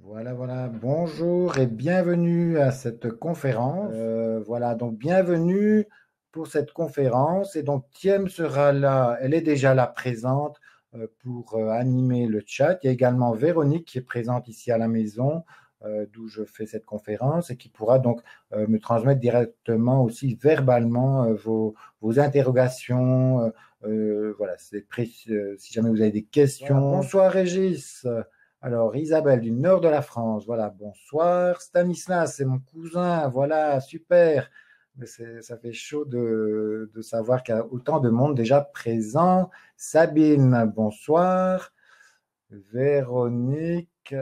Voilà, voilà. Bonjour et bienvenue à cette conférence. Voilà, donc bienvenue pour cette conférence. Et donc, Thiem sera là, elle est déjà là présente pour animer le chat. Il y a également Véronique qui est présente ici à la maison, d'où je fais cette conférence et qui pourra donc me transmettre directement aussi verbalement vos interrogations. Voilà, c'est précieux. Si jamais vous avez des questions. Voilà, bonsoir Régis. Alors, Isabelle du nord de la France, voilà, bonsoir. Stanislas, c'est mon cousin, voilà, super. Mais ça fait chaud de savoir qu'il y a autant de monde déjà présent. Sabine, bonsoir. Véronique,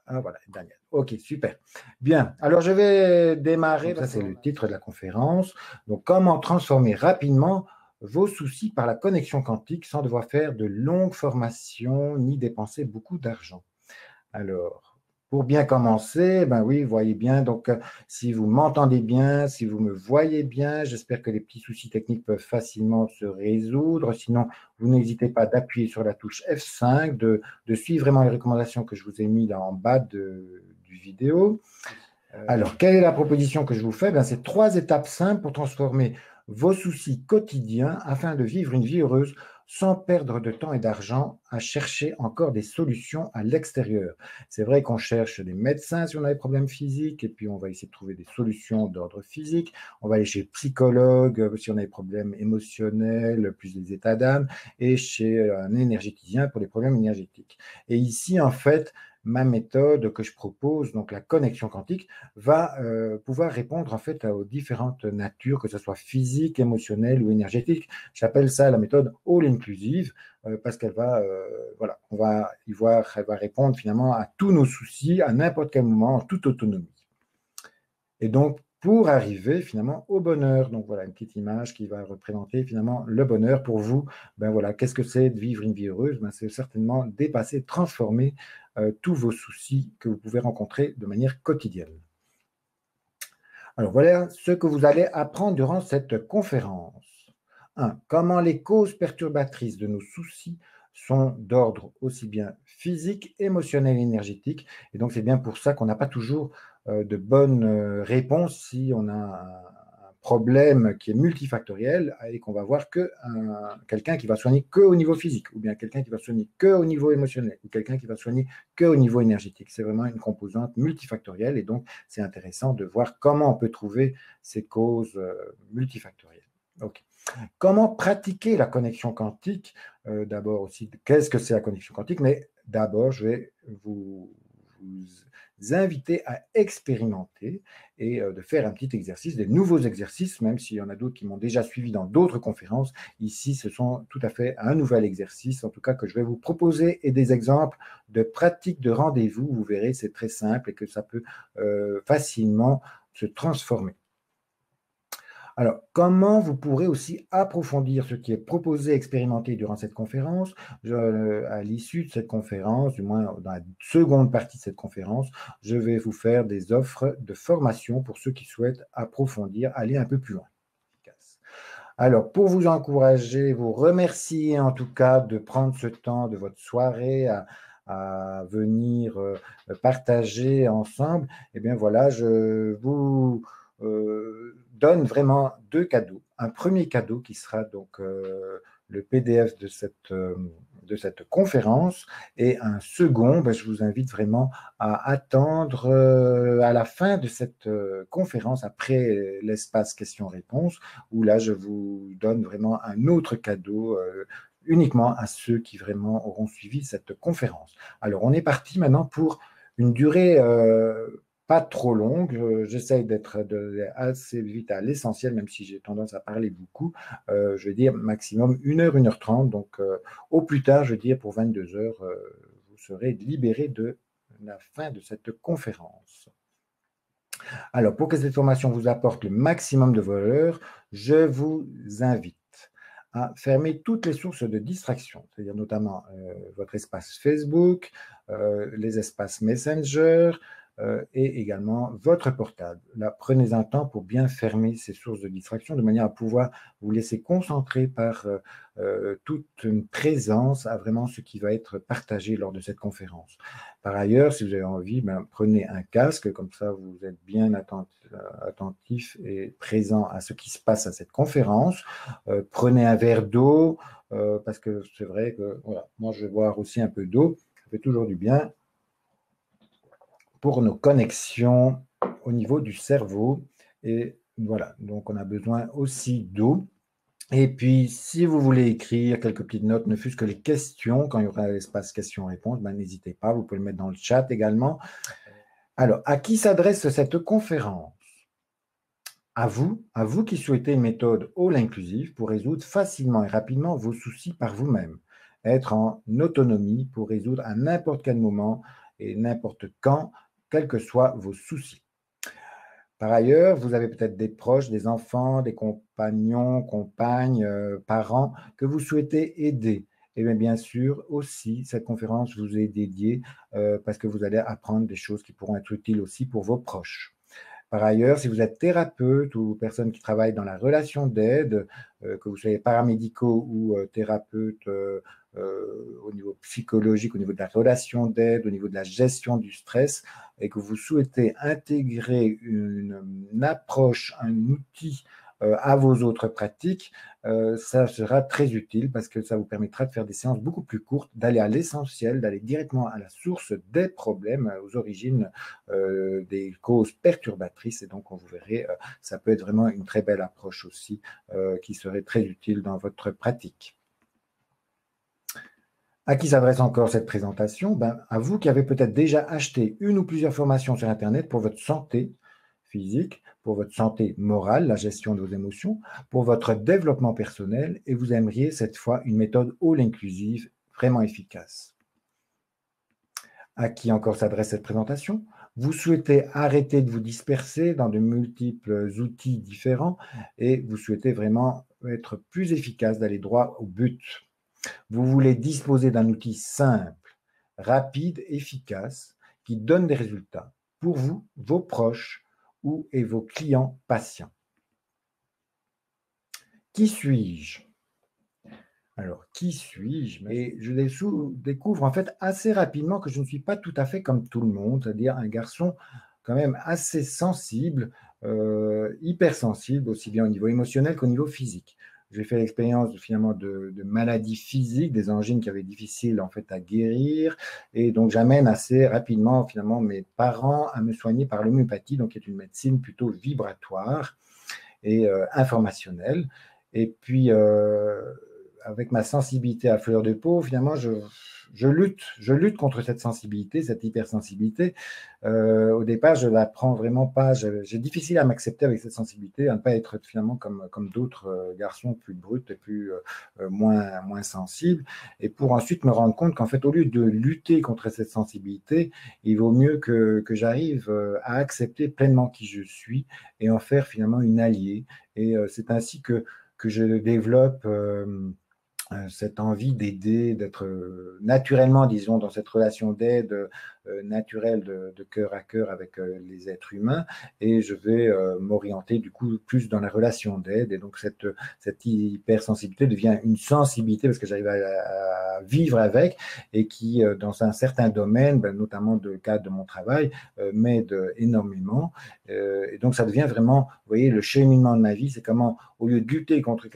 ah voilà, Daniel. Ok, super. Bien, alors je vais démarrer. Donc ça, c'est le titre de la conférence. Donc, comment transformer rapidement vos soucis par la connexion quantique sans devoir faire de longues formations ni dépenser beaucoup d'argent. Alors, pour bien commencer, ben oui, vous voyez bien, donc si vous m'entendez bien, si vous me voyez bien, j'espère que les petits soucis techniques peuvent facilement se résoudre. Sinon, vous n'hésitez pas d'appuyer sur la touche F5, de suivre vraiment les recommandations que je vous ai mises là en bas du vidéo. Alors, quelle est la proposition que je vous fais? Ben, c'est 3 étapes simples pour transformer vos soucis quotidiens afin de vivre une vie heureuse sans perdre de temps et d'argent à chercher encore des solutions à l'extérieur. C'est vrai qu'on cherche des médecins si on a des problèmes physiques, et puis on va essayer de trouver des solutions d'ordre physique. On va aller chez le psychologue si on a des problèmes émotionnels, plus des états d'âme, et chez un énergéticien pour les problèmes énergétiques. Et ici, en fait, ma méthode que je propose, donc la connexion quantique, va pouvoir répondre en fait aux différentes natures, que ce soit physique, émotionnelle ou énergétique. J'appelle ça la méthode all inclusive parce qu'elle va, voilà, on va y voir, elle va répondre finalement à tous nos soucis à n'importe quel moment, en toute autonomie. Et donc, pour arriver finalement au bonheur. Donc voilà, une petite image qui va représenter finalement le bonheur pour vous. Ben voilà, qu'est-ce que c'est de vivre une vie heureuse? Ben, c'est certainement dépasser, transformer tous vos soucis que vous pouvez rencontrer de manière quotidienne. Alors voilà ce que vous allez apprendre durant cette conférence. 1. Comment les causes perturbatrices de nos soucis sont d'ordre aussi bien physique, émotionnel et énergétique. Et donc c'est bien pour ça qu'on n'a pas toujours de bonnes réponses si on a un problème qui est multifactoriel et qu'on va voir que quelqu'un qui va soigner que au niveau physique, ou bien quelqu'un qui va soigner que au niveau émotionnel, ou quelqu'un qui va soigner que au niveau énergétique. C'est vraiment une composante multifactorielle et donc c'est intéressant de voir comment on peut trouver ces causes multifactorielles. Okay. Comment pratiquer la connexion quantique? D'abord aussi, qu'est-ce que c'est la connexion quantique? Mais d'abord, je vais vous inviter à expérimenter et de faire un petit exercice, des nouveaux exercices, même s'il y en a d'autres qui m'ont déjà suivi dans d'autres conférences. Ici, ce sont tout à fait un nouvel exercice, en tout cas que je vais vous proposer, et des exemples de pratiques de rendez-vous. Vous verrez, c'est très simple et que ça peut facilement se transformer. Alors, comment vous pourrez aussi approfondir ce qui est proposé, expérimenté durant cette conférence? À l'issue de cette conférence, du moins dans la seconde partie de cette conférence, je vais vous faire des offres de formation pour ceux qui souhaitent approfondir, aller un peu plus loin. Alors, pour vous encourager, vous remercier en tout cas de prendre ce temps de votre soirée à venir partager ensemble, eh bien voilà, je vous donne vraiment 2 cadeaux. Un premier cadeau qui sera donc le PDF de cette conférence et un second, ben, je vous invite vraiment à attendre à la fin de cette conférence, après l'espace questions-réponses, où là, je vous donne vraiment un autre cadeau uniquement à ceux qui vraiment auront suivi cette conférence. Alors, on est parti maintenant pour une durée pas trop longue. J'essaye d'être assez vite à l'essentiel, même si j'ai tendance à parler beaucoup. Je vais dire maximum 1 heure, 1 h 30. Donc, au plus tard, je veux dire pour 22 heures, vous serez libéré de la fin de cette conférence. Alors, pour que cette formation vous apporte le maximum de valeur, je vous invite à fermer toutes les sources de distraction, c'est-à-dire notamment votre espace Facebook, les espaces Messenger, et également votre portable. Là, prenez un temps pour bien fermer ces sources de distraction de manière à pouvoir vous laisser concentrer par toute une présence à vraiment ce qui va être partagé lors de cette conférence. Par ailleurs, si vous avez envie, prenez un casque, comme ça vous êtes bien attentif et présent à ce qui se passe à cette conférence. Prenez un verre d'eau, parce que c'est vrai que voilà, moi je vais boire aussi un peu d'eau, ça fait toujours du bien pour nos connexions au niveau du cerveau. Et voilà, donc on a besoin aussi d'eau. Et puis, si vous voulez écrire quelques petites notes, ne fût-ce que les questions, quand il y aura l'espace questions-réponses, n'hésitez pas, vous pouvez le mettre dans le chat également. Alors, à qui s'adresse cette conférence? À vous qui souhaitez une méthode all inclusive pour résoudre facilement et rapidement vos soucis par vous-même. Être en autonomie pour résoudre à n'importe quel moment et n'importe quand, quels que soient vos soucis. Par ailleurs, vous avez peut-être des proches, des enfants, des compagnons, compagnes, parents que vous souhaitez aider. Et bien sûr, aussi, cette conférence vous est dédiée parce que vous allez apprendre des choses qui pourront être utiles aussi pour vos proches. Par ailleurs, si vous êtes thérapeute ou personne qui travaille dans la relation d'aide, que vous soyez paramédicaux ou thérapeute au niveau psychologique, au niveau de la relation d'aide, au niveau de la gestion du stress, et que vous souhaitez intégrer une approche, un outil à vos autres pratiques, ça sera très utile parce que ça vous permettra de faire des séances beaucoup plus courtes, d'aller à l'essentiel, d'aller directement à la source des problèmes, aux origines des causes perturbatrices. Et donc, vous verrez, ça peut être vraiment une très belle approche aussi qui serait très utile dans votre pratique. À qui s'adresse encore cette présentation? À vous qui avez peut-être déjà acheté une ou plusieurs formations sur Internet pour votre santé physique, pour votre santé morale, la gestion de vos émotions, pour votre développement personnel, et vous aimeriez cette fois une méthode all inclusive vraiment efficace. À qui encore s'adresse cette présentation? Vous souhaitez arrêter de vous disperser dans de multiples outils différents et vous souhaitez vraiment être plus efficace, d'aller droit au but. Vous voulez disposer d'un outil simple, rapide, efficace, qui donne des résultats pour vous, vos proches et vos clients patients. Qui suis-je? Alors, qui suis-je? Et je découvre en fait assez rapidement que je ne suis pas tout à fait comme tout le monde, c'est-à-dire un garçon quand même assez sensible, hypersensible, aussi bien au niveau émotionnel qu'au niveau physique. J'ai fait l'expérience finalement de maladies physiques, des angines qui avaient difficile en fait à guérir, et donc j'amène assez rapidement finalement mes parents à me soigner par l'homéopathie, donc qui est une médecine plutôt vibratoire et informationnelle. Et puis avec ma sensibilité à fleur de peau, finalement, je lutte contre cette sensibilité, cette hypersensibilité. Au départ, je ne la prends vraiment pas. J'ai difficile à m'accepter avec cette sensibilité, à ne pas être finalement comme d'autres garçons plus bruts et moins sensibles. Et pour ensuite me rendre compte qu'en fait, au lieu de lutter contre cette sensibilité, il vaut mieux que j'arrive à accepter pleinement qui je suis et en faire finalement une alliée. Et c'est ainsi que je développe cette envie d'aider, d'être naturellement, disons, dans cette relation d'aide naturelle de cœur à cœur avec les êtres humains, et je vais m'orienter du coup plus dans la relation d'aide, et donc cette hypersensibilité devient une sensibilité parce que j'arrive à vivre avec, et qui, dans un certain domaine, notamment dans le cadre de mon travail, m'aide énormément, et donc ça devient vraiment, vous voyez, le cheminement de ma vie, c'est comment, au lieu de lutter contre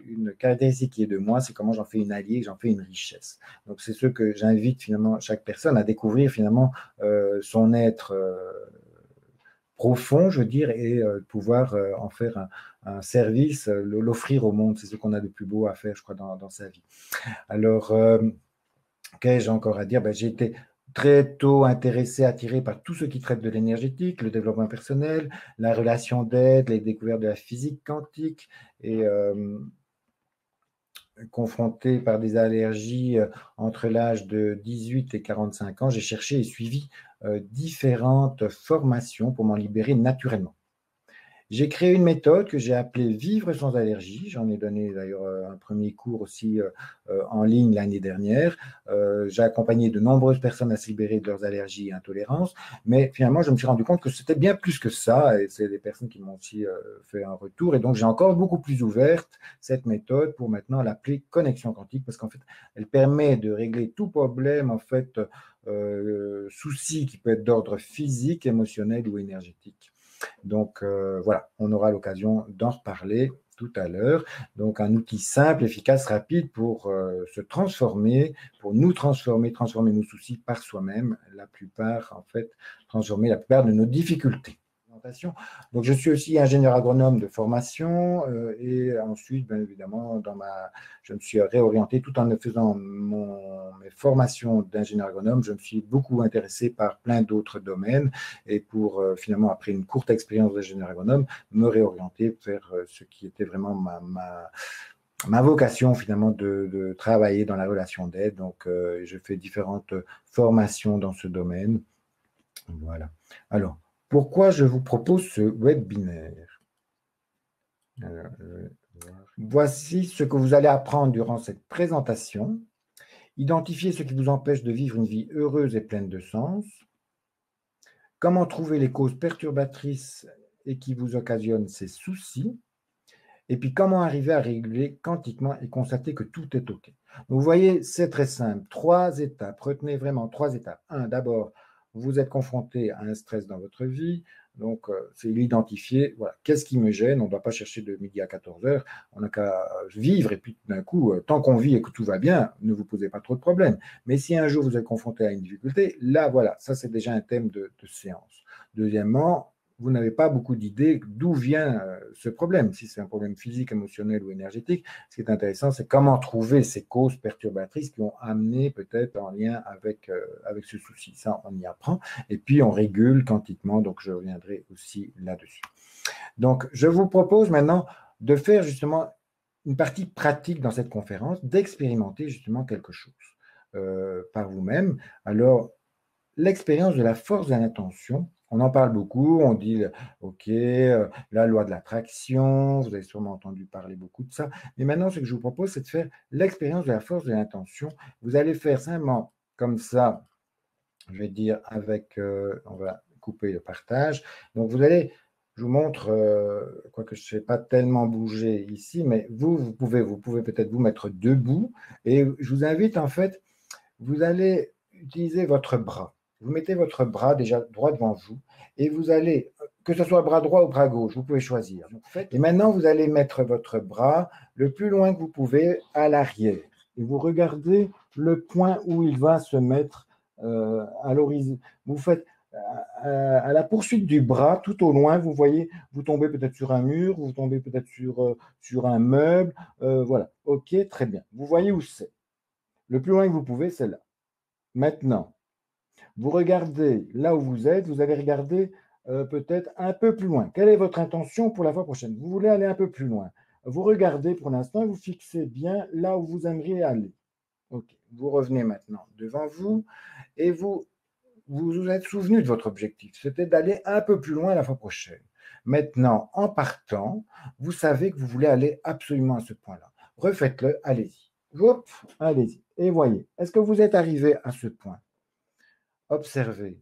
une caractéristique qui est de moi, c'est comment j'en fais une alliée, j'en fais une richesse. Donc c'est ce que j'invite finalement chaque personne à découvrir finalement son être profond, je veux dire, et pouvoir en faire un service, l'offrir au monde. C'est ce qu'on a de plus beau à faire, je crois, dans sa vie. Alors, qu'ai-je encore à dire? J'ai été très tôt intéressé, attiré par tout ce qui traite de l'énergétique, le développement personnel, la relation d'aide, les découvertes de la physique quantique, et confronté par des allergies entre l'âge de 18 et 45 ans, j'ai cherché et suivi différentes formations pour m'en libérer naturellement. J'ai créé une méthode que j'ai appelée Vivre sans allergie. J'en ai donné d'ailleurs un premier cours aussi en ligne l'année dernière. J'ai accompagné de nombreuses personnes à se libérer de leurs allergies et intolérances, mais finalement, je me suis rendu compte que c'était bien plus que ça, et c'est des personnes qui m'ont aussi fait un retour, et donc j'ai encore beaucoup plus ouverte cette méthode pour maintenant l'appeler connexion quantique, parce qu'en fait, elle permet de régler tout problème, en fait, souci qui peut être d'ordre physique, émotionnel ou énergétique. Donc voilà, on aura l'occasion d'en reparler tout à l'heure. Donc un outil simple, efficace, rapide pour se transformer, pour nous transformer nos soucis par soi-même, la plupart, en fait, transformer la plupart de nos difficultés. Donc, je suis aussi ingénieur agronome de formation et ensuite, bien évidemment, je me suis réorienté tout en faisant mes formations d'ingénieur agronome. Je me suis beaucoup intéressé par plein d'autres domaines et pour finalement, après une courte expérience d'ingénieur agronome, me réorienter vers ce qui était vraiment ma vocation finalement de travailler dans la relation d'aide. Donc, je fais différentes formations dans ce domaine. Voilà. Alors, pourquoi je vous propose ce webinaire? Alors, voici ce que vous allez apprendre durant cette présentation. Identifier ce qui vous empêche de vivre une vie heureuse et pleine de sens. Comment trouver les causes perturbatrices et qui vous occasionnent ces soucis. Et puis, comment arriver à réguler quantiquement et constater que tout est OK. Vous voyez, c'est très simple. 3 étapes. Retenez vraiment 3 étapes. 1, d'abord, vous êtes confronté à un stress dans votre vie. Donc, c'est l'identifier. Voilà, qu'est-ce qui me gêne? On ne doit pas chercher de midi à 14 heures. On n'a qu'à vivre. Et puis, d'un coup, tant qu'on vit et que tout va bien, ne vous posez pas trop de problèmes. Mais si un jour vous êtes confronté à une difficulté, là, voilà, ça, c'est déjà un thème de séance. Deuxièmement, vous n'avez pas beaucoup d'idées d'où vient ce problème. Si c'est un problème physique, émotionnel ou énergétique, ce qui est intéressant, c'est comment trouver ces causes perturbatrices qui ont amené peut-être en lien avec ce souci. Ça, on y apprend. Et puis, on régule quantiquement. Donc, je reviendrai aussi là-dessus. Donc, je vous propose maintenant de faire justement une partie pratique dans cette conférence, d'expérimenter justement quelque chose par vous-même. Alors, l'expérience de la force de l'intention, on en parle beaucoup, on dit, OK, la loi de l'attraction, vous avez sûrement entendu parler beaucoup de ça, mais maintenant, ce que je vous propose, c'est de faire l'expérience de la force de l'intention. Vous allez faire simplement comme ça, je vais dire avec, on va couper le partage. Donc, je vous montre, quoique je ne sais pas tellement bouger ici, mais vous pouvez peut-être vous mettre debout, et je vous invite, en fait, vous allez utiliser votre bras. Vous mettez votre bras déjà droit devant vous et vous allez, que ce soit bras droit ou bras gauche, vous pouvez choisir. Et maintenant, vous allez mettre votre bras le plus loin que vous pouvez à l'arrière. Et vous regardez le point où il va se mettre à l'horizon. Vous faites à la poursuite du bras, tout au loin, vous voyez, vous tombez peut-être sur un mur, vous tombez peut-être sur un meuble. Voilà, OK, très bien. Vous voyez où c'est. Le plus loin que vous pouvez, c'est là. Maintenant, vous regardez là où vous êtes, vous allez regarder peut-être un peu plus loin. Quelle est votre intention pour la fois prochaine? Vous voulez aller un peu plus loin. Vous regardez pour l'instant, vous fixez bien là où vous aimeriez aller. OK. Vous revenez maintenant devant vous et vous vous êtes souvenu de votre objectif. C'était d'aller un peu plus loin la fois prochaine. Maintenant, en partant, vous savez que vous voulez aller absolument à ce point-là. Refaites-le, allez-y. Hop, allez-y. Et voyez, est-ce que vous êtes arrivé à ce point? Observez,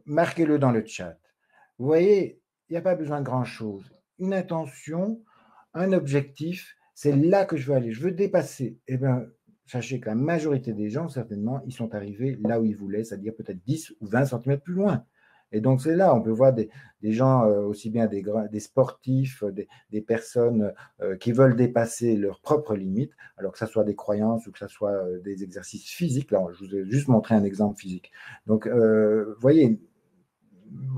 marquez-le dans le chat. Vous voyez, il n'y a pas besoin de grand-chose. Une intention, un objectif, c'est là que je veux aller. Je veux dépasser. Eh bien, sachez que la majorité des gens, certainement, ils sont arrivés là où ils voulaient, c'est-à-dire peut-être 10 ou 20 centimètres plus loin. Et donc, c'est là, on peut voir des gens, aussi bien des sportifs, des personnes qui veulent dépasser leurs propres limites, alors que ce soit des croyances ou que ce soit des exercices physiques. Là, je vous ai juste montré un exemple physique. Donc, vous voyez,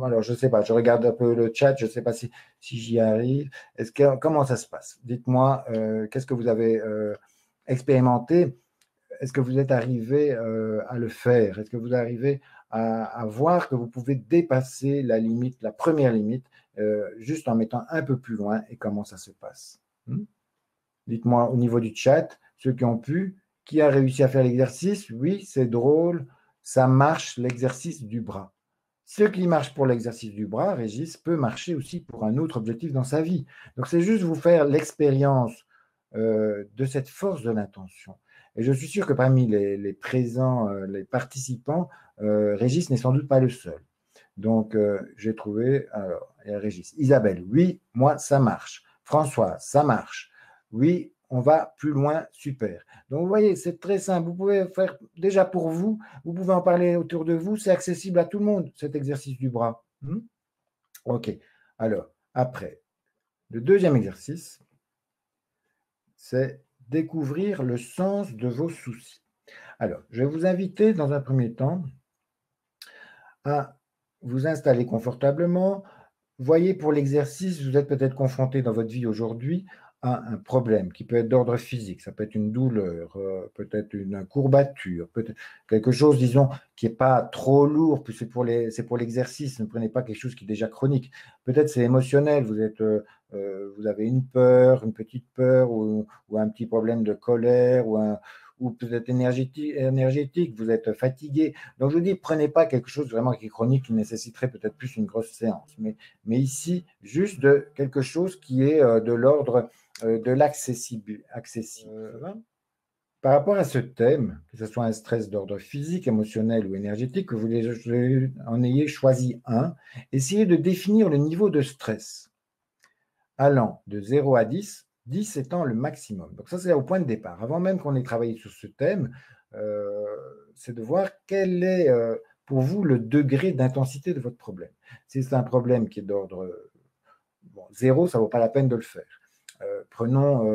alors je ne sais pas, je regarde un peu le chat, je ne sais pas si j'y arrive. Comment ça se passe? Dites-moi, qu'est-ce que vous avez expérimenté? Est-ce que vous êtes arrivé à le faire? Est-ce que vous arrivez à voir que vous pouvez dépasser la limite, la première limite, juste en mettant un peu plus loin, et comment ça se passe? Dites-moi au niveau du chat, ceux qui ont pu, qui a réussi à faire l'exercice? Oui, c'est drôle, ça marche, l'exercice du bras. Ce qui marche pour l'exercice du bras, Régis, peut marcher aussi pour un autre objectif dans sa vie. Donc, c'est juste vous faire l'expérience de cette force de l'intention. Et je suis sûr que parmi les présents, les participants, Régis n'est sans doute pas le seul. Donc, j'ai trouvé, alors, il y a Régis. Isabelle, oui, moi, ça marche. François, ça marche. Oui, on va plus loin, super. Donc, vous voyez, c'est très simple. Vous pouvez faire déjà pour vous, vous pouvez en parler autour de vous, c'est accessible à tout le monde, cet exercice du bras. OK. Alors, après, le deuxième exercice, c'est découvrir le sens de vos soucis. Alors, je vais vous inviter dans un premier temps à vous installer confortablement. Voyez, pour l'exercice, vous êtes peut-être confronté dans votre vie aujourd'hui à un problème qui peut être d'ordre physique. Ça peut être une douleur, peut-être une courbature, peut-être quelque chose, disons, qui n'est pas trop lourd, puis c'est pour l'exercice. Ne prenez pas quelque chose qui est déjà chronique. Peut-être c'est émotionnel. Vous avez une peur, une petite peur, ou un petit problème de colère, ou peut-être énergétique, vous êtes fatigué. Donc, je vous dis, prenez pas quelque chose vraiment qui est chronique, qui nécessiterait peut-être plus une grosse séance. Mais ici, juste de quelque chose qui est de l'ordre de l'accessible. Par rapport à ce thème, que ce soit un stress d'ordre physique, émotionnel ou énergétique, que vous en ayez choisi un, essayez de définir le niveau de stress allant de 0 à 10, 10 étant le maximum. Donc ça, c'est au point de départ. Avant même qu'on ait travaillé sur ce thème, c'est de voir quel est pour vous le degré d'intensité de votre problème. Si c'est un problème qui est d'ordre 0, ça ne vaut pas la peine de le faire. Prenons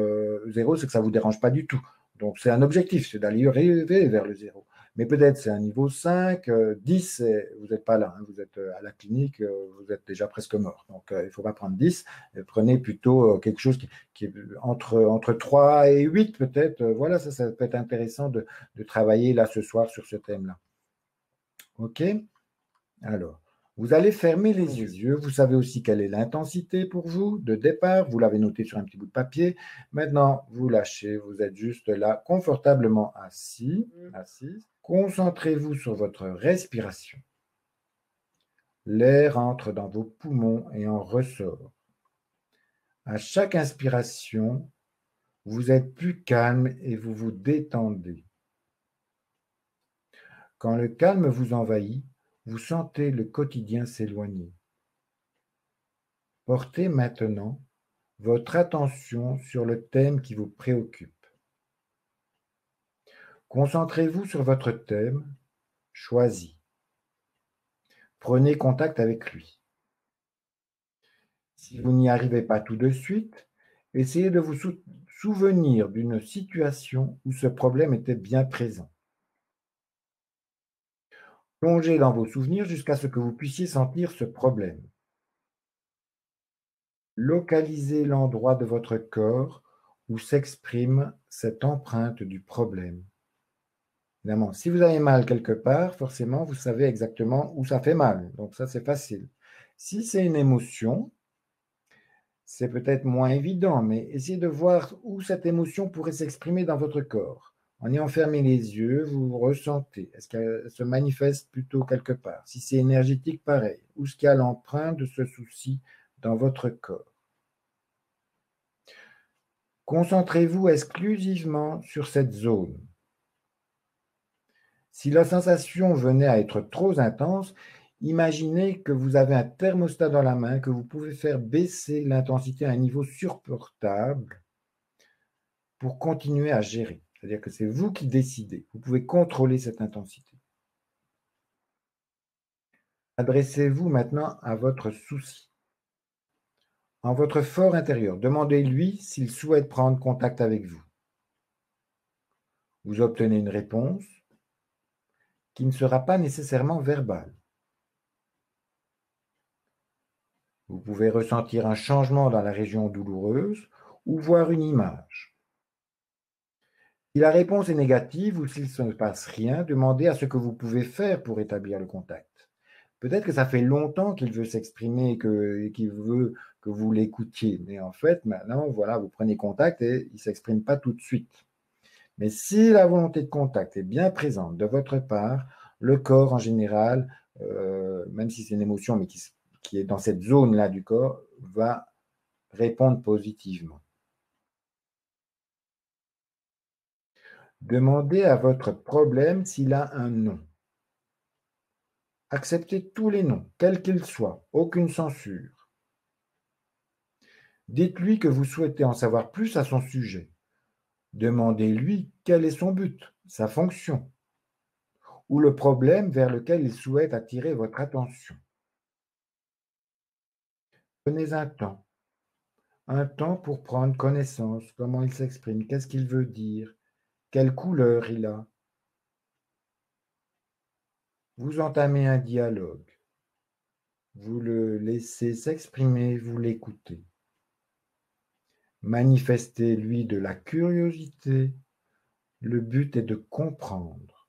0, c'est que ça ne vous dérange pas du tout. Donc c'est un objectif, c'est d'aller arriver vers le 0. Mais peut-être c'est un niveau 5, 10, vous n'êtes pas là, hein, vous êtes à la clinique, vous êtes déjà presque mort. Donc il ne faut pas prendre 10, prenez plutôt quelque chose qui est entre 3 et 8 peut-être. Voilà, ça peut être intéressant de travailler là ce soir sur ce thème-là. OK? Alors, vous allez fermer les yeux. Vous savez aussi quelle est l'intensité pour vous de départ. Vous l'avez noté sur un petit bout de papier. Maintenant, vous lâchez. Vous êtes juste là, confortablement assis. Concentrez-vous sur votre respiration. L'air entre dans vos poumons et en ressort. À chaque inspiration, vous êtes plus calme et vous vous détendez. Quand le calme vous envahit, vous sentez le quotidien s'éloigner. Portez maintenant votre attention sur le thème qui vous préoccupe. Concentrez-vous sur votre thème choisi. Prenez contact avec lui. Si vous n'y arrivez pas tout de suite, essayez de vous souvenir d'une situation où ce problème était bien présent. Plongez dans vos souvenirs jusqu'à ce que vous puissiez sentir ce problème. Localisez l'endroit de votre corps où s'exprime cette empreinte du problème. Évidemment, si vous avez mal quelque part, forcément, vous savez exactement où ça fait mal. Donc ça, c'est facile. Si c'est une émotion, c'est peut-être moins évident, mais essayez de voir où cette émotion pourrait s'exprimer dans votre corps. En ayant fermé les yeux, vous ressentez. Est-ce qu'elle se manifeste plutôt quelque part? Si c'est énergétique, pareil. Où est-ce qu'il y a l'empreinte de ce souci dans votre corps? Concentrez-vous exclusivement sur cette zone. Si la sensation venait à être trop intense, imaginez que vous avez un thermostat dans la main, que vous pouvez faire baisser l'intensité à un niveau supportable pour continuer à gérer. C'est-à-dire que c'est vous qui décidez. Vous pouvez contrôler cette intensité. Adressez-vous maintenant à votre souci. En votre fort intérieur, demandez-lui s'il souhaite prendre contact avec vous. Vous obtenez une réponse qui ne sera pas nécessairement verbale. Vous pouvez ressentir un changement dans la région douloureuse ou voir une image. Si la réponse est négative ou s'il ne se passe rien, demandez à ce que vous pouvez faire pour établir le contact. Peut-être que ça fait longtemps qu'il veut s'exprimer et qu'il veut que vous l'écoutiez. Mais en fait, maintenant, voilà, vous prenez contact et il ne s'exprime pas tout de suite. Mais si la volonté de contact est bien présente de votre part, le corps en général, même si c'est une émotion, mais qui est dans cette zone-là du corps, va répondre positivement. Demandez à votre problème s'il a un nom. Acceptez tous les noms, quels qu'ils soient, aucune censure. Dites-lui que vous souhaitez en savoir plus à son sujet. Demandez-lui quel est son but, sa fonction, ou le problème vers lequel il souhaite attirer votre attention. Prenez un temps pour prendre connaissance, comment il s'exprime, qu'est-ce qu'il veut dire, quelle couleur il a. Vous entamez un dialogue. Vous le laissez s'exprimer, vous l'écoutez. Manifestez-lui de la curiosité. Le but est de comprendre,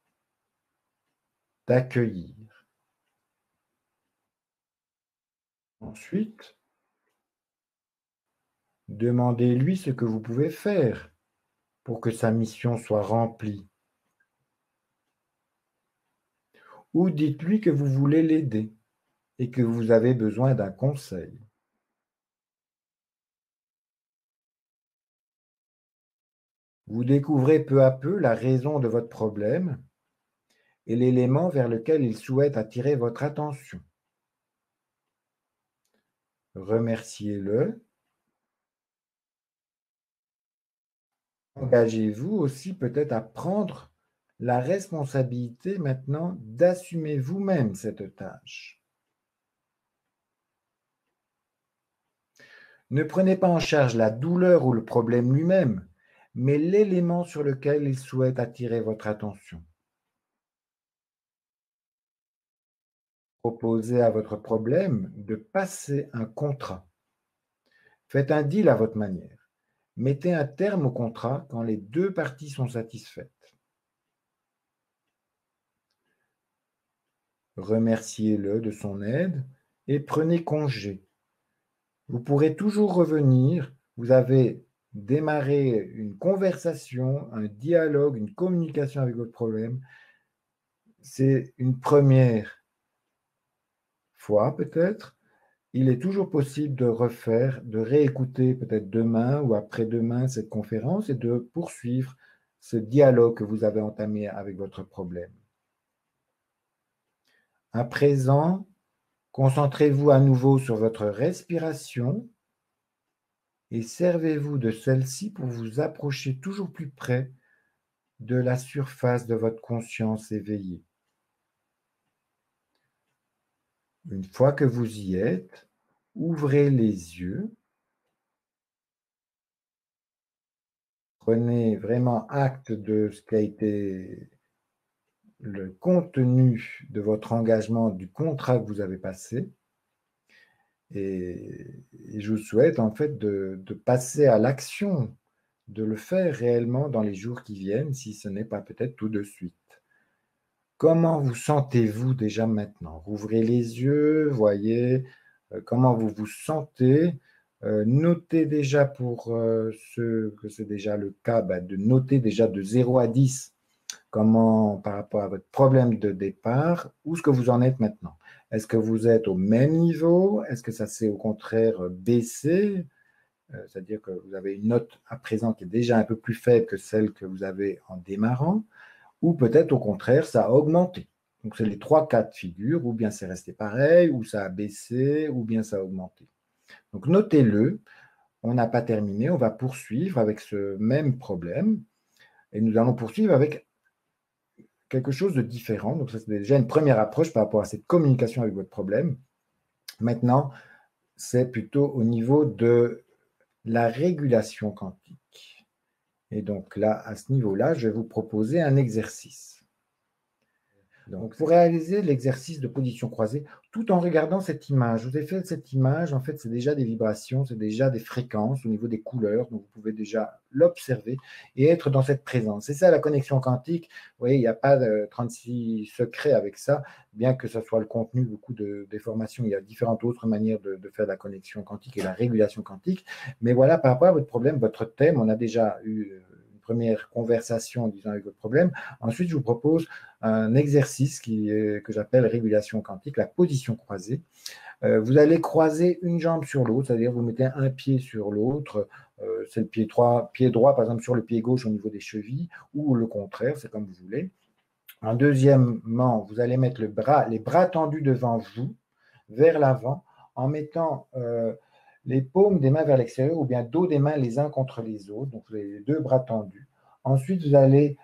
d'accueillir. Ensuite, demandez-lui ce que vous pouvez faire pour que sa mission soit remplie. Ou dites-lui que vous voulez l'aider et que vous avez besoin d'un conseil. Vous découvrez peu à peu la raison de votre problème et l'élément vers lequel il souhaite attirer votre attention. Remerciez-le. Engagez-vous aussi peut-être à prendre la responsabilité maintenant d'assumer vous-même cette tâche. Ne prenez pas en charge la douleur ou le problème lui-même, mais l'élément sur lequel il souhaite attirer votre attention. Proposez à votre problème de passer un contrat. Faites un deal à votre manière. Mettez un terme au contrat quand les deux parties sont satisfaites. Remerciez-le de son aide et prenez congé. Vous pourrez toujours revenir. Vous avez démarré une conversation, un dialogue, une communication avec votre problème. C'est une première fois peut-être. Il est toujours possible de refaire, de réécouter peut-être demain ou après-demain cette conférence et de poursuivre ce dialogue que vous avez entamé avec votre problème. À présent, concentrez-vous à nouveau sur votre respiration et servez-vous de celle-ci pour vous approcher toujours plus près de la surface de votre conscience éveillée. Une fois que vous y êtes, ouvrez les yeux. Prenez vraiment acte de ce qu'a été le contenu de votre engagement, du contrat que vous avez passé. Et je vous souhaite en fait de passer à l'action, de le faire réellement dans les jours qui viennent, si ce n'est pas peut-être tout de suite. Comment vous sentez-vous déjà maintenant? Rouvrez les yeux, voyez comment vous vous sentez. Notez déjà pour ceux que c'est déjà le cas, de noter déjà de 0 à 10 comment, par rapport à votre problème de départ, où est-ce que vous en êtes maintenant? Est-ce que vous êtes au même niveau? Est-ce que ça s'est au contraire baissé? C'est-à-dire que vous avez une note à présent qui est déjà un peu plus faible que celle que vous avez en démarrant, ou peut-être au contraire, ça a augmenté. Donc, c'est les 3 cas de figure, ou bien c'est resté pareil, ou ça a baissé, ou bien ça a augmenté. Donc, notez-le. On n'a pas terminé, on va poursuivre avec ce même problème, et nous allons poursuivre avec quelque chose de différent. Donc, ça, c'est déjà une première approche par rapport à cette communication avec votre problème. Maintenant, c'est plutôt au niveau de la régulation quantique. Et donc là, à ce niveau-là, je vais vous proposer un exercice. Donc, pour réaliser l'exercice de position croisée, tout en regardant cette image, je vous ai fait cette image, en fait, c'est déjà des vibrations, c'est déjà des fréquences au niveau des couleurs, donc vous pouvez déjà l'observer et être dans cette présence. C'est ça la connexion quantique. Vous voyez, il n'y a pas de 36 secrets avec ça, bien que ce soit le contenu, beaucoup de déformations. Il y a différentes autres manières de faire la connexion quantique et la régulation quantique. Mais voilà, par rapport à votre problème, votre thème, on a déjà eu première conversation, disons, avec votre problème. Ensuite, je vous propose un exercice que j'appelle régulation quantique, la position croisée. Vous allez croiser une jambe sur l'autre, c'est-à-dire vous mettez un pied sur l'autre, c'est le pied droit, par exemple, sur le pied gauche au niveau des chevilles, ou le contraire, c'est comme vous voulez. En deuxièmement, vous allez mettre les bras tendus devant vous, vers l'avant, en mettant les paumes des mains vers l'extérieur ou bien dos des mains les uns contre les autres. Donc, vous avez les deux bras tendus. Ensuite, vous allez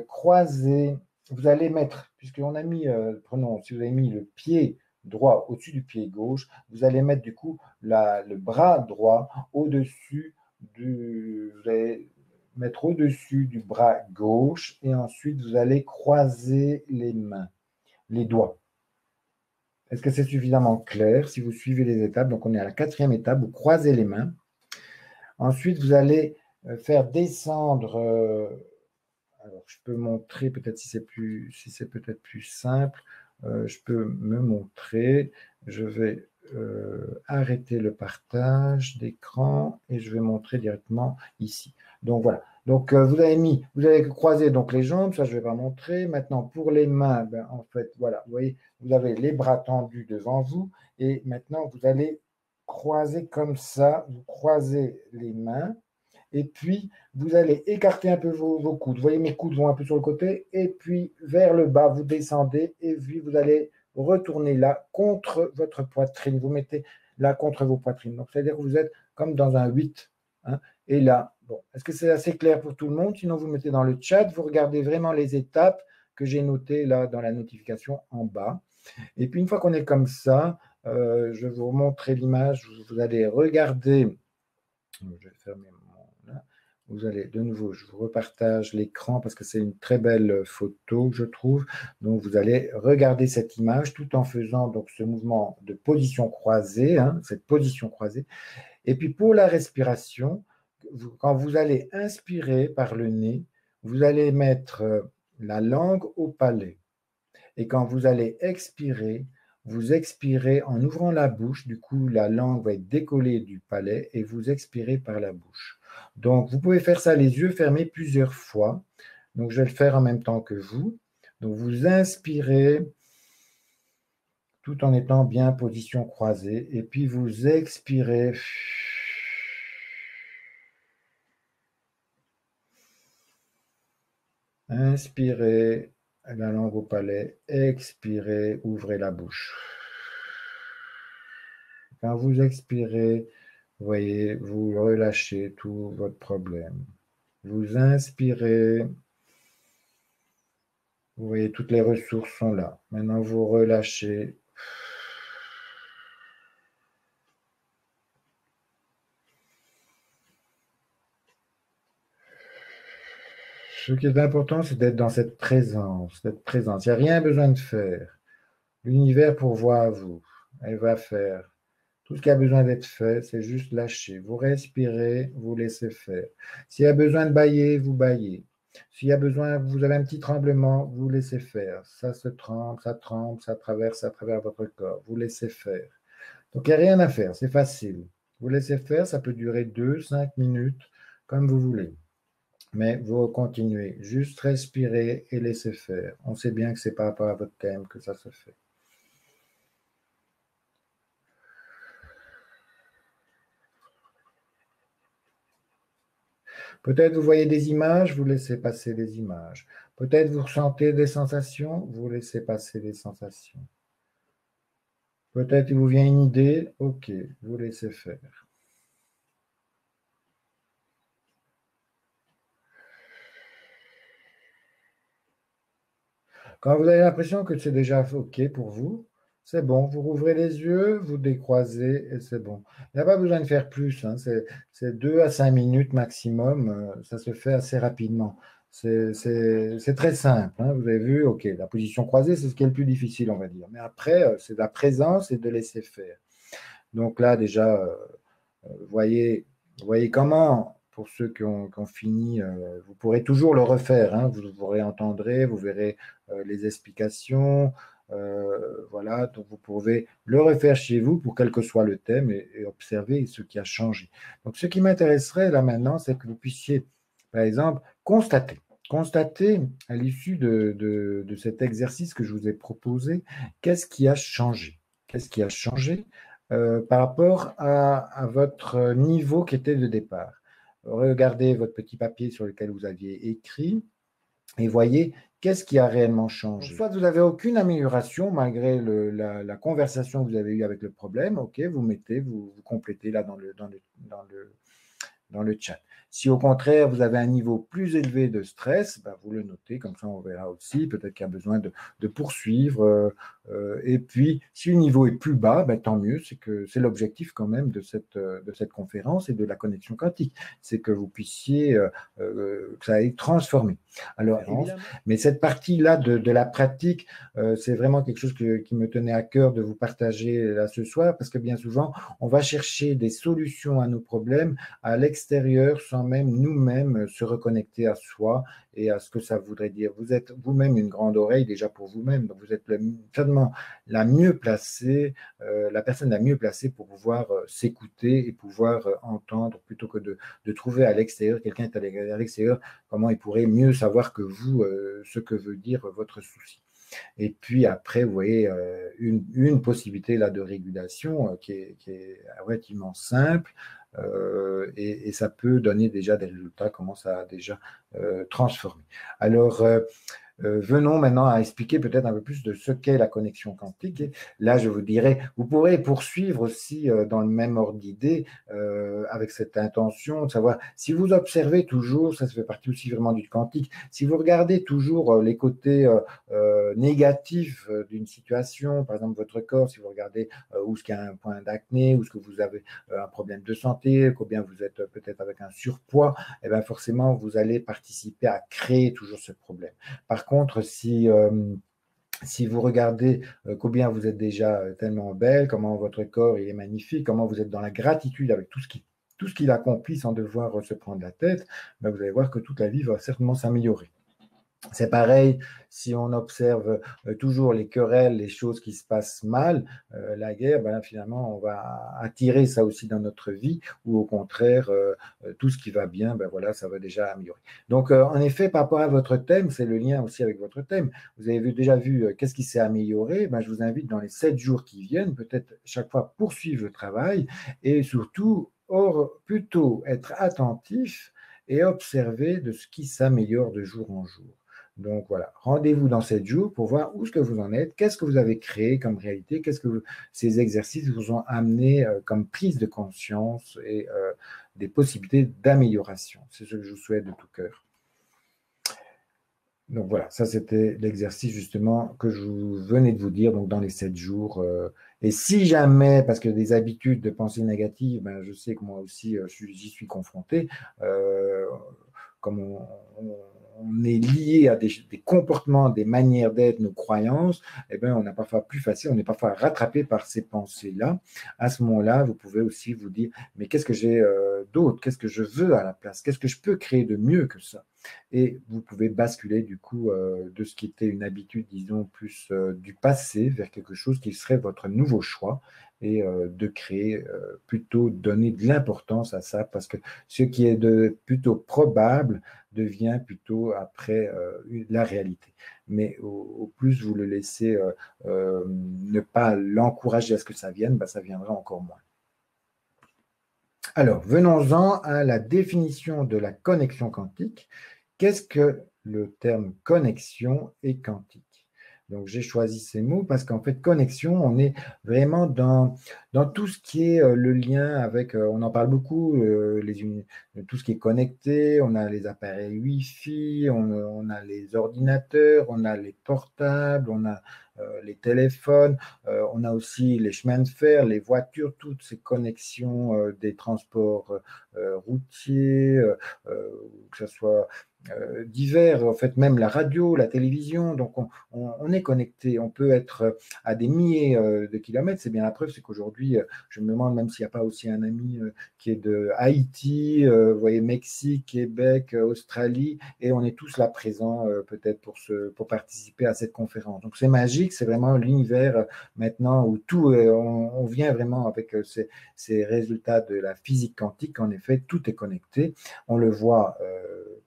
croiser, vous allez mettre, puisqu'on a mis, prenons, si vous avez mis le pied droit au-dessus du pied gauche, vous allez mettre du coup le bras droit au-dessus vous allez mettre au-dessus du bras gauche et ensuite vous allez croiser les mains, les doigts. Est-ce que c'est suffisamment clair? Si vous suivez les étapes, donc on est à la 4e étape, vous croisez les mains. Ensuite, vous allez faire descendre, alors je peux montrer peut-être si c'est peut-être plus simple, je peux me montrer, je vais arrêter le partage d'écran et je vais montrer directement ici. Donc voilà. Donc vous avez croisé donc les jambes, ça je ne vais pas montrer. Maintenant pour les mains, ben, en fait, voilà, vous voyez, vous avez les bras tendus devant vous et maintenant vous allez croiser comme ça, vous croisez les mains et puis vous allez écarter un peu vos coudes. Vous voyez, mes coudes vont un peu sur le côté et puis vers le bas, vous descendez et puis vous allez retourner là contre votre poitrine. Vous mettez là contre vos poitrines. Donc, c'est-à-dire que vous êtes comme dans un 8. Hein, et là, bon, est-ce que c'est assez clair pour tout le monde? Sinon, vous mettez dans le chat, vous regardez vraiment les étapes que j'ai notées là dans la notification en bas. Et puis, une fois qu'on est comme ça, je vais vous montrer l'image. Vous allez regarder. Je vais fermer là. Vous allez de nouveau, je vous repartage l'écran parce que c'est une très belle photo, je trouve. Donc, vous allez regarder cette image tout en faisant donc ce mouvement de position croisée, hein, cette position croisée. Et puis, pour la respiration, quand vous allez inspirer par le nez, vous allez mettre la langue au palais. Et quand vous allez expirer, vous expirez en ouvrant la bouche. Du coup, la langue va être décollée du palais et vous expirez par la bouche. Donc, vous pouvez faire ça les yeux fermés plusieurs fois. Donc, je vais le faire en même temps que vous. Donc, vous inspirez tout en étant bien position croisée. Et puis, vous expirez. Inspirez, la langue au palais. Expirez, ouvrez la bouche. Quand vous expirez, vous voyez, vous relâchez tout votre problème. Vous inspirez, vous voyez, toutes les ressources sont là. Maintenant, vous relâchez. Ce qui est important, c'est d'être dans cette présence, d'être présent. Il n'y a rien besoin de faire. L'univers pourvoit à vous. Elle va faire. Tout ce qui a besoin d'être fait, c'est juste lâcher. Vous respirez, vous laissez faire. S'il y a besoin de bâiller, vous bâillez. S'il y a besoin, vous avez un petit tremblement, vous laissez faire. Ça se tremble, ça traverse à travers votre corps. Vous laissez faire. Donc, il n'y a rien à faire, c'est facile. Vous laissez faire, ça peut durer 2, 5 minutes, comme vous voulez. Mais vous continuez, juste respirer et laisser faire. On sait bien que c'est par rapport à votre thème que ça se fait. Peut-être vous voyez des images, vous laissez passer les images. Peut-être vous ressentez des sensations, vous laissez passer les sensations. Peut-être il vous vient une idée, ok, vous laissez faire. Quand vous avez l'impression que c'est déjà ok pour vous, c'est bon, vous rouvrez les yeux, vous décroisez et c'est bon. Il n'y a pas besoin de faire plus, hein, c'est 2 à 5 minutes maximum, ça se fait assez rapidement. C'est très simple, hein, vous avez vu, ok, la position croisée, c'est ce qui est le plus difficile, on va dire. Mais après, c'est la présence et de laisser faire. Donc là, déjà, voyez comment, pour ceux qui ont fini, vous pourrez toujours le refaire, hein, vous réentendrez, vous verrez les explications. Voilà, donc vous pouvez le refaire chez vous pour quel que soit le thème et observer ce qui a changé. Donc, ce qui m'intéresserait là maintenant, c'est que vous puissiez, par exemple, constatez à l'issue de cet exercice que je vous ai proposé, qu'est-ce qui a changé? Qu'est-ce qui a changé par rapport à votre niveau qui était de départ? Regardez votre petit papier sur lequel vous aviez écrit et voyez qu'est-ce qui a réellement changé. Donc, soit vous n'avez aucune amélioration malgré la conversation que vous avez eue avec le problème, ok, vous complétez là dans le chat. Si au contraire, vous avez un niveau plus élevé de stress, ben, vous le notez, comme ça on verra aussi, peut-être qu'il y a besoin de poursuivre. Et puis, si le niveau est plus bas, ben, tant mieux, c'est que c'est l'objectif quand même de cette conférence et de la connexion quantique, c'est que vous puissiez, que ça aille transformer. Alors, mais cette partie-là de la pratique, c'est vraiment quelque chose qui me tenait à cœur de vous partager là ce soir, parce que bien souvent, on va chercher des solutions à nos problèmes à l'extérieur sans même nous-mêmes se reconnecter à soi et à ce que ça voudrait dire. Vous êtes vous-même une grande oreille déjà pour vous-même, donc vous êtes certainement la mieux placée, la personne la mieux placée pour pouvoir s'écouter et pouvoir entendre plutôt que de trouver à l'extérieur, quelqu'un est à l'extérieur, comment il pourrait mieux savoir que vous ce que veut dire votre souci. Et puis après, vous voyez une possibilité là de régulation qui est relativement simple et ça peut donner déjà des résultats, comment ça a déjà transformé. Alors, venons maintenant à expliquer peut-être un peu plus de ce qu'est la connexion quantique. Et là, je vous dirais, vous pourrez poursuivre aussi dans le même ordre d'idée avec cette intention de savoir si vous observez toujours, ça fait partie aussi vraiment du quantique, si vous regardez toujours les côtés négatifs d'une situation, par exemple votre corps, si vous regardez où est-ce qu'il y a un point d'acné, où est-ce que vous avez un problème de santé, combien vous êtes peut-être avec un surpoids, et bien forcément, vous allez participer à créer toujours ce problème. Par contre, si vous regardez combien vous êtes déjà tellement belle, comment votre corps il est magnifique, comment vous êtes dans la gratitude avec tout ce qu'il accomplit sans devoir se prendre la tête, ben vous allez voir que toute la vie va certainement s'améliorer. C'est pareil, si on observe toujours les querelles, les choses qui se passent mal, la guerre, ben, finalement, on va attirer ça aussi dans notre vie, ou au contraire, tout ce qui va bien, ben, voilà, ça va déjà améliorer. Donc, en effet, par rapport à votre thème, c'est le lien aussi avec votre thème. Vous avez déjà vu qu'est-ce qui s'est amélioré. Ben, je vous invite dans les 7 jours qui viennent, peut-être chaque fois poursuivre le travail et surtout, plutôt être attentif et observer de ce qui s'améliore de jour en jour. Donc voilà, rendez-vous dans 7 jours pour voir où est-ce que vous en êtes, qu'est-ce que vous avez créé comme réalité, qu'est-ce que ces exercices vous ont amené comme prise de conscience et des possibilités d'amélioration. C'est ce que je vous souhaite de tout cœur. Donc voilà, ça c'était l'exercice justement que je venais de vous dire, donc dans les 7 jours. Et si jamais, parce que des habitudes de pensée négative, ben, je sais que moi aussi j'y suis confronté, comme on est lié à des comportements, des manières d'être, nos croyances, eh bien, on a parfois plus facile, on est parfois rattrapé par ces pensées-là. À ce moment-là, vous pouvez aussi vous dire, mais qu'est-ce que j'ai d'autre? Qu'est-ce que je veux à la place? Qu'est-ce que je peux créer de mieux que ça? Et vous pouvez basculer du coup de ce qui était une habitude, disons, plus du passé vers quelque chose qui serait votre nouveau choix et de créer, plutôt donner de l'importance à ça parce que ce qui est plutôt probable devient plutôt après la réalité. Mais au plus vous le laissez ne pas l'encourager à ce que ça vienne, ben, ça viendra encore moins. Alors, venons-en à la définition de la connexion quantique. Qu'est-ce que le terme connexion et quantique? Donc, j'ai choisi ces mots parce qu'en fait, connexion, on est vraiment dans tout ce qui est le lien avec, on en parle beaucoup, tout ce qui est connecté, on a les appareils Wi-Fi, on a les ordinateurs, on a les portables, on a les téléphones, on a aussi les chemins de fer, les voitures, toutes ces connexions des transports routiers, que ce soit divers, en fait, même la radio, la télévision. Donc, on est connecté. On peut être à des milliers de kilomètres. C'est bien la preuve, c'est qu'aujourd'hui, je me demande même s'il n'y a pas aussi un ami qui est de Haïti, vous voyez, Mexique, Québec, Australie, et on est tous là présents peut-être pour participer à cette conférence. Donc, c'est magique. C'est vraiment l'univers maintenant où tout, on vient vraiment avec ces résultats de la physique quantique. En effet, tout est connecté. On le voit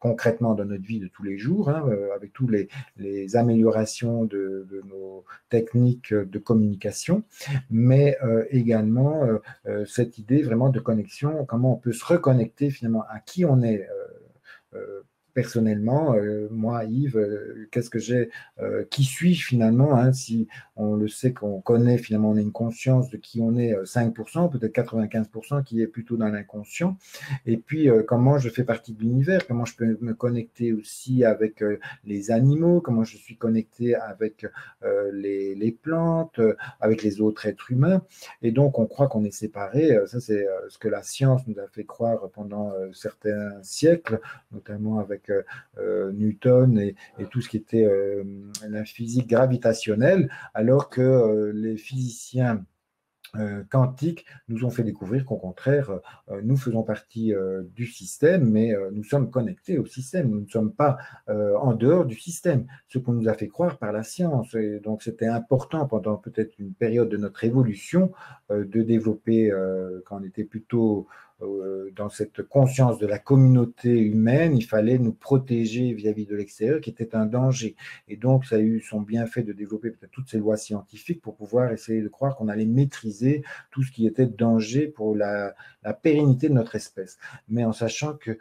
concrètement dans notre vie de tous les jours, hein, avec tous les améliorations de nos techniques de communication, mais également cette idée vraiment de connexion, comment on peut se reconnecter finalement à qui on est personnellement, moi, Yves, qu'est-ce que j'ai, qui suis-je finalement, hein, si on le sait qu'on connaît finalement, on a une conscience de qui on est, 5%, peut-être 95% qui est plutôt dans l'inconscient, et puis comment je fais partie de l'univers, comment je peux me connecter aussi avec les animaux, comment je suis connecté avec les plantes, avec les autres êtres humains, et donc on croit qu'on est séparés, ça c'est ce que la science nous a fait croire pendant certains siècles, notamment avec Newton et tout ce qui était la physique gravitationnelle, alors que les physiciens quantiques nous ont fait découvrir qu'au contraire, nous faisons partie du système, mais nous sommes connectés au système, nous ne sommes pas en dehors du système, ce qu'on nous a fait croire par la science. Et donc c'était important pendant peut-être une période de notre évolution de développer, quand on était plutôt dans cette conscience de la communauté humaine, il fallait nous protéger vis-à-vis de l'extérieur qui était un danger. Et donc, ça a eu son bienfait de développer peut-être toutes ces lois scientifiques pour pouvoir essayer de croire qu'on allait maîtriser tout ce qui était danger pour la pérennité de notre espèce. Mais en sachant que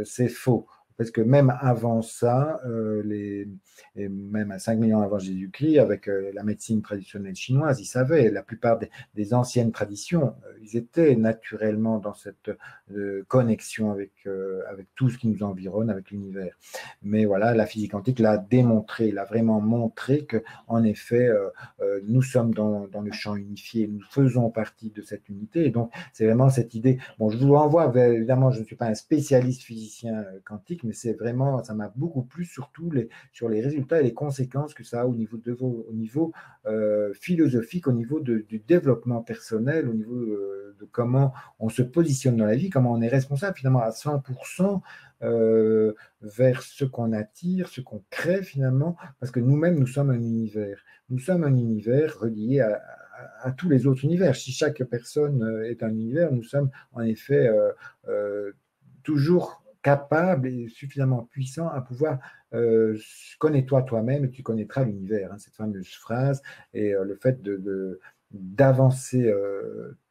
c'est faux. Parce que même avant ça, et même à 5 millions avant Jésus-Christ, avec la médecine traditionnelle chinoise, ils savaient, la plupart des anciennes traditions, ils étaient naturellement dans cette connexion avec tout ce qui nous environne, avec l'univers. Mais voilà, la physique quantique l'a démontré, l'a vraiment montré qu'en effet, nous sommes dans le champ unifié, nous faisons partie de cette unité. Et donc, c'est vraiment cette idée. Bon, je vous renvoie, évidemment, je ne suis pas un spécialiste physicien quantique, mais c'est vraiment, ça m'a beaucoup plu, surtout sur les résultats et les conséquences que ça a au niveau philosophique, au niveau du développement personnel, au niveau de comment on se positionne dans la vie, comment on est responsable finalement à 100% vers ce qu'on attire, ce qu'on crée finalement, parce que nous-mêmes, nous sommes un univers. Nous sommes un univers relié à tous les autres univers. Si chaque personne est un univers, nous sommes en effet toujours capable et suffisamment puissant à pouvoir connais-toi toi-même et tu connaîtras l'univers, hein, cette fameuse phrase, et le fait d'avancer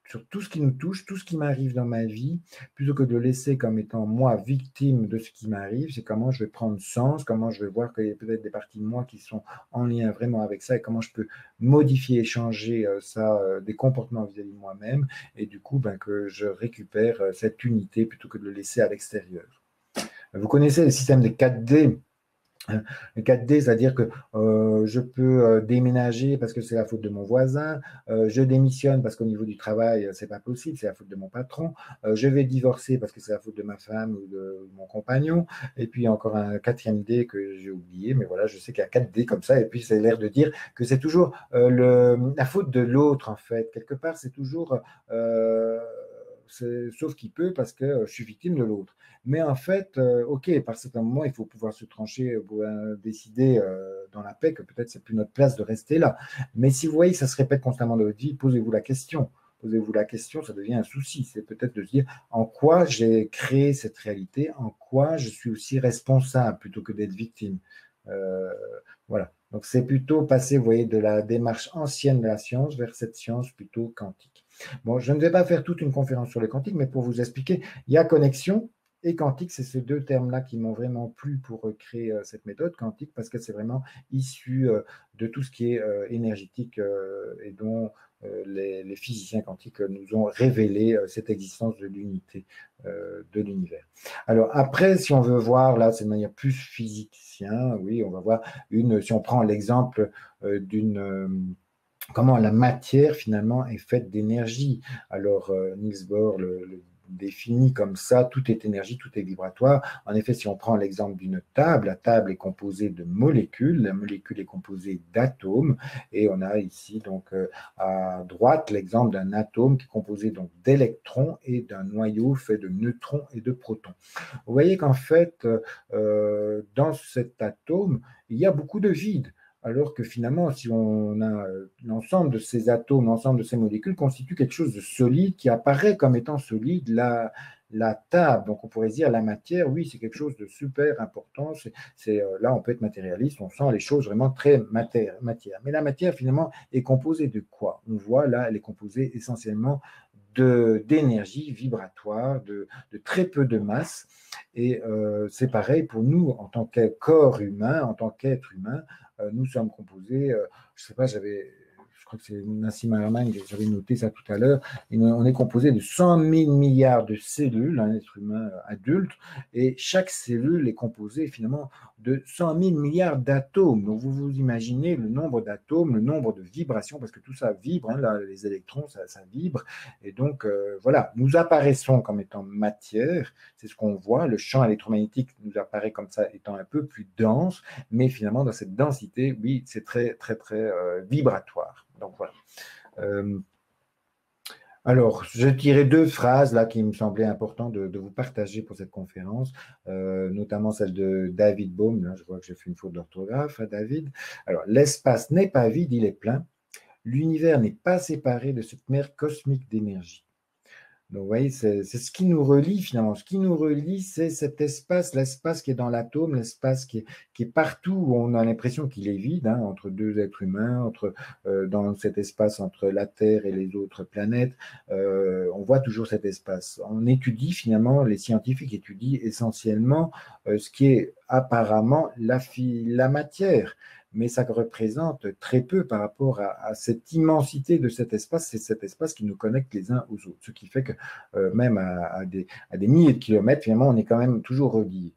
sur tout ce qui nous touche, tout ce qui m'arrive dans ma vie, plutôt que de laisser comme étant moi victime de ce qui m'arrive, c'est comment je vais prendre sens, comment je vais voir qu'il y a peut-être des parties de moi qui sont en lien vraiment avec ça, et comment je peux modifier et changer ça, des comportements vis-à-vis de moi-même, et du coup ben, que je récupère cette unité plutôt que de le laisser à l'extérieur. Vous connaissez le système des 4D. Le 4D, c'est-à-dire que je peux déménager parce que c'est la faute de mon voisin, je démissionne parce qu'au niveau du travail, c'est pas possible, c'est la faute de mon patron, je vais divorcer parce que c'est la faute de ma femme ou de mon compagnon, et puis encore un 4e D que j'ai oublié, mais voilà, je sais qu'il y a 4D comme ça, et puis c'est l'air de dire que c'est toujours la faute de l'autre, en fait. Quelque part, c'est toujours... sauf qu'il peut parce que je suis victime de l'autre. Mais en fait, OK, par certains moments, il faut pouvoir se trancher pour décider dans la paix que peut-être c'est plus notre place de rester là. Mais si vous voyez que ça se répète constamment dans votre vie, posez-vous la question. Posez-vous la question, ça devient un souci. C'est peut-être de se dire en quoi j'ai créé cette réalité, en quoi je suis aussi responsable plutôt que d'être victime. Euh, voilà. Donc c'est plutôt passer, vous voyez, de la démarche ancienne de la science vers cette science plutôt quantique. Bon, je ne vais pas faire toute une conférence sur les quantiques, mais pour vous expliquer, il y a connexion et quantique, c'est ces deux termes-là qui m'ont vraiment plu pour créer cette méthode quantique, parce que c'est vraiment issu de tout ce qui est énergétique et dont les physiciens quantiques nous ont révélé cette existence de l'unité de l'univers. Alors après, si on veut voir, là, c'est de manière plus physicien, oui, on va voir si on prend l'exemple comment la matière finalement est faite d'énergie. Alors Niels Bohr le définit comme ça, tout est énergie, tout est vibratoire. En effet, si on prend l'exemple d'une table, la table est composée de molécules, la molécule est composée d'atomes, et on a ici donc à droite l'exemple d'un atome qui est composé donc d'électrons et d'un noyau fait de neutrons et de protons. Vous voyez qu'en fait, dans cet atome, il y a beaucoup de vide. Alors que finalement, si on a l'ensemble de ces atomes, l'ensemble de ces molécules constitue quelque chose de solide qui apparaît comme étant solide. la table. Donc, on pourrait dire la matière, oui, c'est quelque chose de super important. Là, on peut être matérialiste, on sent les choses vraiment très matière. Mais la matière, finalement, est composée de quoi? On voit là, elle est composée essentiellement d'énergie vibratoire, de très peu de masse. Et c'est pareil pour nous, en tant que corps humain, en tant qu'être humain, nous sommes composés, je ne sais pas, je crois que c'est Nassim Haramein, j'avais noté ça tout à l'heure, on est composé de 100 000 milliards de cellules, un être humain adulte, et chaque cellule est composée finalement de 100 000 milliards d'atomes. Donc vous vous imaginez le nombre d'atomes, le nombre de vibrations, parce que tout ça vibre, hein, là, les électrons, ça vibre, et donc voilà, nous apparaissons comme étant matière, c'est ce qu'on voit, le champ électromagnétique nous apparaît comme ça étant un peu plus dense, mais finalement dans cette densité, oui, c'est très, très, très vibratoire. Donc voilà. Alors, je tirais deux phrases là qui me semblaient importantes de vous partager pour cette conférence, notamment celle de David Bohm. Là, je vois que j'ai fait une faute d'orthographe à David. Alors, l'espace n'est pas vide, il est plein. L'univers n'est pas séparé de cette mer cosmique d'énergie. Donc, vous voyez, c'est ce qui nous relie finalement. Ce qui nous relie, c'est cet espace, l'espace qui est dans l'atome, l'espace qui est partout où on a l'impression qu'il est vide, hein, entre deux êtres humains, dans cet espace entre la Terre et les autres planètes. On voit toujours cet espace. On étudie finalement, les scientifiques étudient essentiellement ce qui est apparemment la matière, mais ça représente très peu par rapport à cette immensité de cet espace. C'est cet espace qui nous connecte les uns aux autres, ce qui fait que même à des milliers de kilomètres, finalement, on est quand même toujours reliés.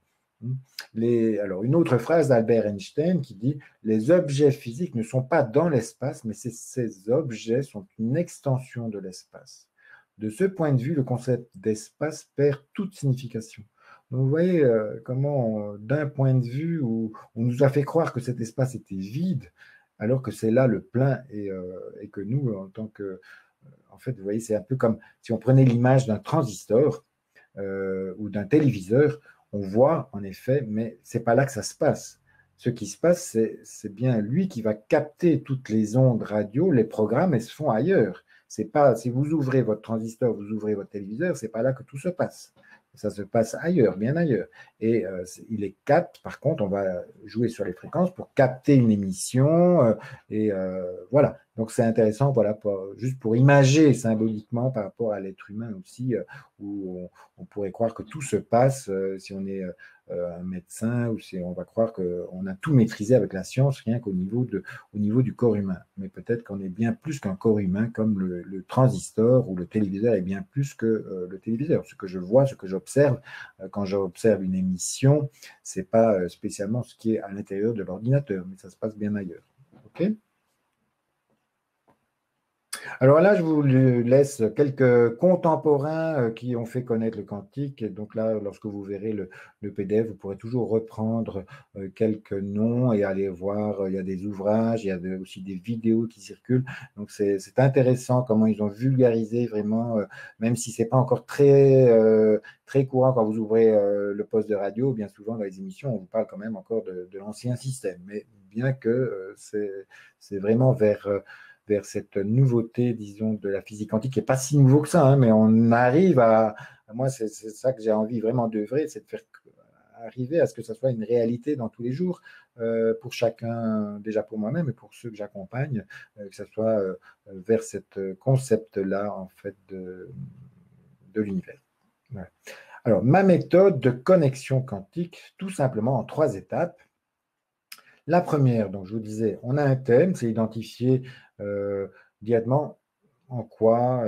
Alors, une autre phrase d'Albert Einstein qui dit « Les objets physiques ne sont pas dans l'espace, mais ces objets sont une extension de l'espace. De ce point de vue, le concept d'espace perd toute signification. » Donc, vous voyez comment, d'un point de vue où on nous a fait croire que cet espace était vide, alors que c'est là le plein et que nous, en tant que... En fait, vous voyez, c'est un peu comme si on prenait l'image d'un transistor ou d'un téléviseur, on voit en effet, mais c'est pas là que ça se passe. Ce qui se passe, c'est bien lui qui va capter toutes les ondes radio, les programmes, elles se font ailleurs. C'est pas, si vous ouvrez votre transistor, vous ouvrez votre téléviseur, c'est pas là que tout se passe. Ça se passe ailleurs, bien ailleurs. Et il les capte, par contre, on va jouer sur les fréquences pour capter une émission. Voilà. Donc c'est intéressant, voilà, juste pour imager symboliquement par rapport à l'être humain aussi, où on pourrait croire que tout se passe si on est un médecin ou si on va croire qu'on a tout maîtrisé avec la science, rien qu'au niveau du corps humain. Mais peut-être qu'on est bien plus qu'un corps humain, comme le transistor ou le téléviseur est bien plus que le téléviseur. Ce que je vois, ce que j'observe quand j'observe une émission, c'est pas spécialement ce qui est à l'intérieur de l'ordinateur, mais ça se passe bien ailleurs. OK ? Alors là, je vous laisse quelques contemporains qui ont fait connaître le quantique. Et donc là, lorsque vous verrez le PDF, vous pourrez toujours reprendre quelques noms et aller voir. Il y a des ouvrages, il y a aussi des vidéos qui circulent. Donc c'est intéressant comment ils ont vulgarisé vraiment, même si c'est pas encore très courant quand vous ouvrez le poste de radio. Bien souvent dans les émissions, on vous parle quand même encore de l'ancien système. Mais bien que c'est vraiment vers cette nouveauté, disons, de la physique quantique, qui n'est pas si nouveau que ça, hein, mais on arrive moi, c'est ça que j'ai envie vraiment d'œuvrer, c'est de faire arriver à ce que ça soit une réalité dans tous les jours, pour chacun, déjà pour moi-même et pour ceux que j'accompagne, que ça soit vers ce concept-là, en fait, de l'univers. Ouais. Alors, ma méthode de connexion quantique, tout simplement en 3 étapes. La première, donc je vous disais, on a un thème, c'est identifier directement en quoi,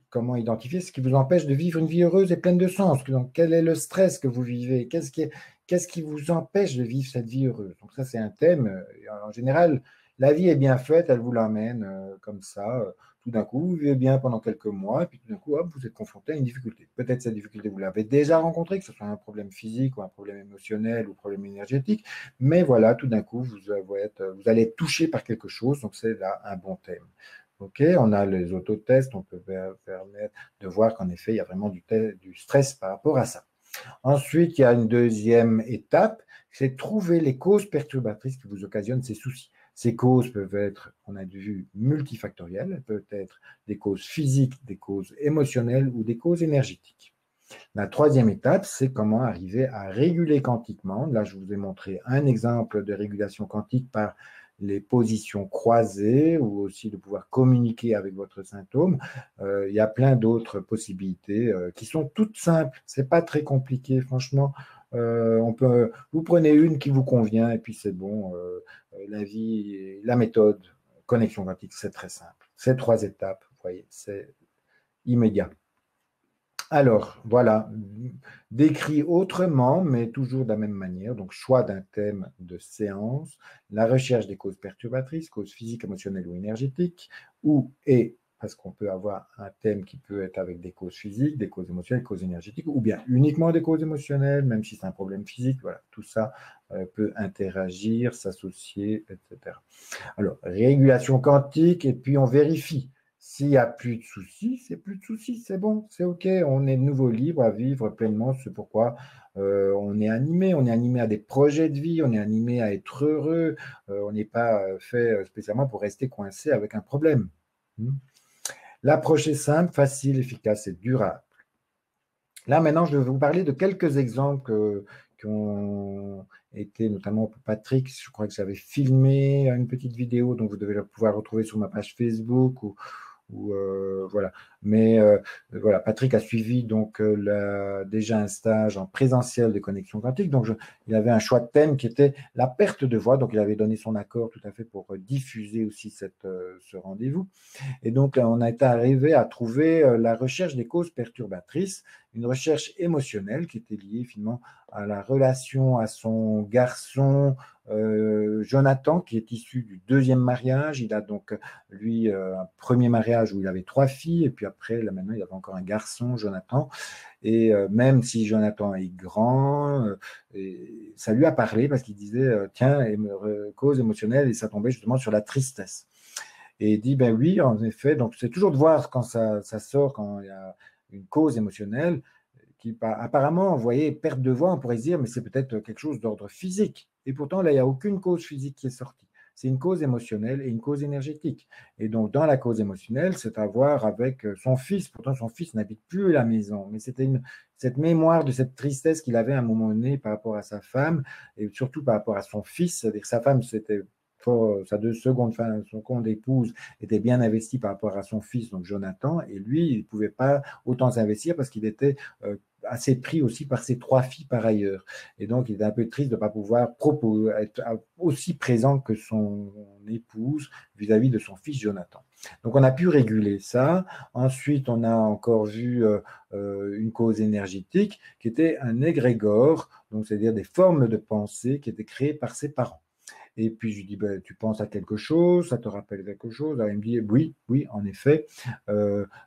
comment identifier ce qui vous empêche de vivre une vie heureuse et pleine de sens. Donc, quel est le stress que vous vivez? Qu'est-ce qui vous empêche de vivre cette vie heureuse? Donc, ça, c'est un thème. En général, la vie est bien faite, elle vous l'amène comme ça. Tout d'un coup, vous vivez bien pendant quelques mois, et puis tout d'un coup, hop, vous êtes confronté à une difficulté. Peut-être cette difficulté, vous l'avez déjà rencontrée, que ce soit un problème physique ou un problème émotionnel ou un problème énergétique. Mais voilà, tout d'un coup, vous allez être touché par quelque chose. Donc, c'est là un bon thème. OK, on a les autotests, on peut permettre de voir qu'en effet, il y a vraiment du stress par rapport à ça. Ensuite, il y a une deuxième étape, c'est trouver les causes perturbatrices qui vous occasionnent ces soucis. Ces causes peuvent être, on a vu, multifactorielles, elles peuvent être des causes physiques, des causes émotionnelles ou des causes énergétiques. La troisième étape, c'est comment arriver à réguler quantiquement. Là, je vous ai montré un exemple de régulation quantique par les positions croisées ou aussi de pouvoir communiquer avec votre symptôme. Il y a plein d'autres possibilités qui sont toutes simples. Ce n'est pas très compliqué, franchement. Vous prenez une qui vous convient et puis c'est bon. La méthode connexion quantique, c'est très simple. Ces 3 étapes, vous voyez, c'est immédiat. Alors, voilà, décrit autrement, mais toujours de la même manière. Donc, choix d'un thème de séance, la recherche des causes perturbatrices, causes physiques, émotionnelles ou énergétiques, parce qu'on peut avoir un thème qui peut être avec des causes physiques, des causes émotionnelles, des causes énergétiques, ou bien uniquement des causes émotionnelles, même si c'est un problème physique. Voilà, tout ça peut interagir, s'associer, etc. Alors, régulation quantique, et puis on vérifie. S'il n'y a plus de soucis, c'est plus de soucis, c'est bon, c'est OK. On est de nouveau libre à vivre pleinement ce pourquoi on est animé à des projets de vie, on est animé à être heureux, on n'est pas fait spécialement pour rester coincé avec un problème. L'approche est simple, facile, efficace et durable. Là, maintenant, je vais vous parler de quelques exemples qui ont été, notamment pour Patrick, je crois que j'avais filmé une petite vidéo, donc vous devez pouvoir retrouver sur ma page Facebook voilà. Mais voilà, Patrick a suivi donc déjà un stage en présentiel de connexion quantique. Donc, il avait un choix de thème qui était la perte de voix. Donc, il avait donné son accord tout à fait pour diffuser aussi ce rendez-vous. Et donc, on a été arrivé à trouver la recherche des causes perturbatrices, une recherche émotionnelle qui était liée finalement à la relation à son garçon Jonathan, qui est issu du 2e mariage. Il a donc, lui, un premier mariage où il avait 3 filles, et puis après, là maintenant, il avait encore un garçon, Jonathan. Et même si Jonathan est grand, ça lui a parlé parce qu'il disait, tiens, cause émotionnelle, et ça tombait justement sur la tristesse. Et il dit, ben oui, en effet, donc c'est toujours de voir quand ça sort, quand il y a une cause émotionnelle, qui apparemment, vous voyez, perte de voix, on pourrait se dire, mais c'est peut-être quelque chose d'ordre physique. Et pourtant, là, il n'y a aucune cause physique qui est sortie. C'est une cause émotionnelle et une cause énergétique. Et donc, dans la cause émotionnelle, c'est à voir avec son fils. Pourtant, son fils n'habite plus la maison, mais c'était cette mémoire de cette tristesse qu'il avait à un moment donné par rapport à sa femme, et surtout par rapport à son fils. C'est-à-dire que sa femme, c'était sa seconde épouse était bien investie par rapport à son fils, donc Jonathan, et lui, il ne pouvait pas autant s'investir parce qu'il était assez pris aussi par ses 3 filles par ailleurs. Et donc, il était un peu triste de ne pas pouvoir être aussi présent que son épouse vis-à-vis de son fils Jonathan. Donc, on a pu réguler ça. Ensuite, on a encore vu une cause énergétique qui était un égrégore, donc c'est-à-dire des formes de pensée qui étaient créées par ses parents. Et puis, je lui dis, ben, tu penses à quelque chose, ça te rappelle quelque chose? Alors, il me dit, oui, en effet,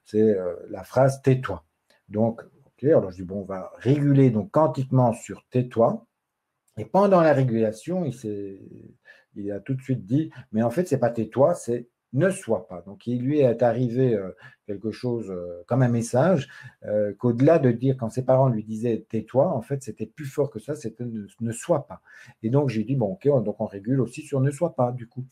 c'est la phrase tais-toi. Donc, ok, alors je dis, bon, on va réguler donc quantiquement sur tais-toi. Et pendant la régulation, il a tout de suite dit, mais en fait, c'est pas tais-toi, c'est ne sois pas. Donc, il lui est arrivé quelque chose comme un message, qu'au-delà de dire, quand ses parents lui disaient tais-toi, en fait, c'était plus fort que ça, c'était ne sois pas. Et donc, j'ai dit, bon, ok, donc on régule aussi sur ne sois pas, du coup.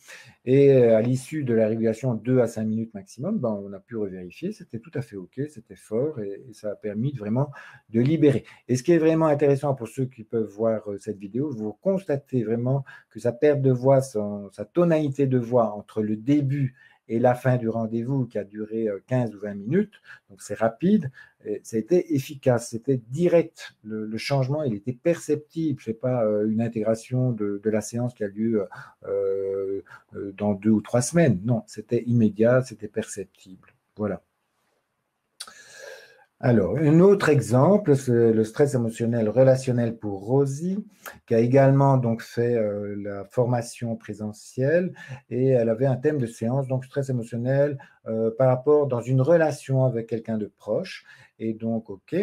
Et à l'issue de la régulation 2 à 5 minutes maximum, ben, on a pu revérifier, c'était tout à fait ok, c'était fort et ça a permis vraiment de libérer. Et ce qui est vraiment intéressant pour ceux qui peuvent voir cette vidéo, vous constatez vraiment que sa perte de voix, sa tonalité de voix entre le début et la fin du rendez-vous qui a duré 15 ou 20 minutes, donc c'est rapide, ça a été efficace, c'était direct. Le changement, il était perceptible. Ce n'est pas une intégration de la séance qui a lieu dans 2 ou 3 semaines. Non, c'était immédiat, c'était perceptible. Voilà. Alors, un autre exemple, c'est le stress émotionnel relationnel pour Rosie, qui a également donc fait la formation présentielle et elle avait un thème de séance, donc stress émotionnel par rapport dans une relation avec quelqu'un de proche. Et donc, ok.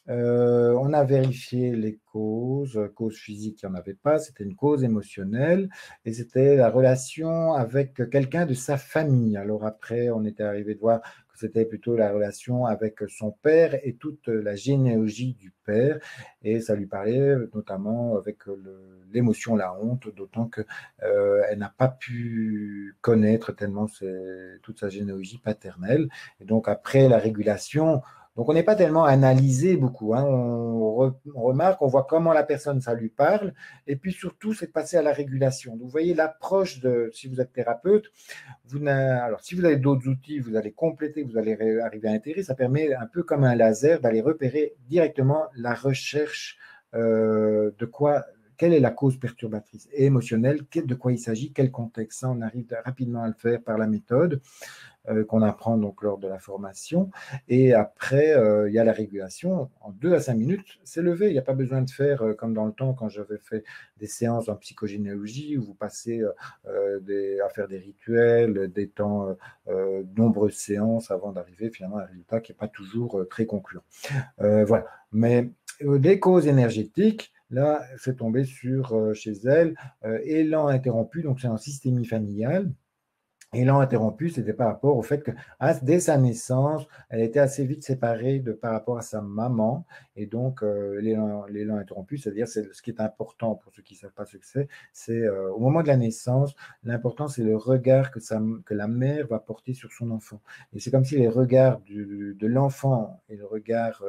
On a vérifié les causes physiques, il n'y en avait pas, c'était une cause émotionnelle et c'était la relation avec quelqu'un de sa famille. Alors après, on était arrivé de voir que c'était plutôt la relation avec son père et toute la généalogie du père. Et ça lui parlait notamment avec l'émotion, la honte, d'autant qu'elle n'a pas pu connaître tellement toute sa généalogie paternelle. Et donc après la régulation, donc on n'est pas tellement analysé beaucoup, hein. On remarque, on voit comment la personne, ça lui parle, et puis surtout, c'est de passer à la régulation. Donc vous voyez l'approche de, si vous êtes thérapeute, alors si vous avez d'autres outils, vous allez compléter, vous allez arriver à intégrer, ça permet un peu comme un laser d'aller repérer directement la recherche de quoi, quelle est la cause perturbatrice et émotionnelle, de quoi il s'agit, quel contexte. Ça, on arrive rapidement à le faire par la méthode qu'on apprend donc lors de la formation. Et après, il y a la régulation. En 2 à 5 minutes, c'est levé. Il n'y a pas besoin de faire comme dans le temps quand j'avais fait des séances en psychogénéalogie où vous passez à faire des rituels, des temps, nombreuses séances avant d'arriver finalement à un résultat qui n'est pas toujours très concluant. Voilà. Mais des causes énergétiques, là, c'est tombé sur, chez elle, élan interrompu, donc c'est en systémie familiale. Élan interrompu, c'était par rapport au fait que dès sa naissance, elle était assez vite séparée par rapport à sa maman. Et donc, l'élan interrompu, c'est-à-dire c'est ce qui est important pour ceux qui ne savent pas ce que c'est au moment de la naissance, l'important, c'est le regard que la mère va porter sur son enfant. Et c'est comme si les regards de l'enfant et le regard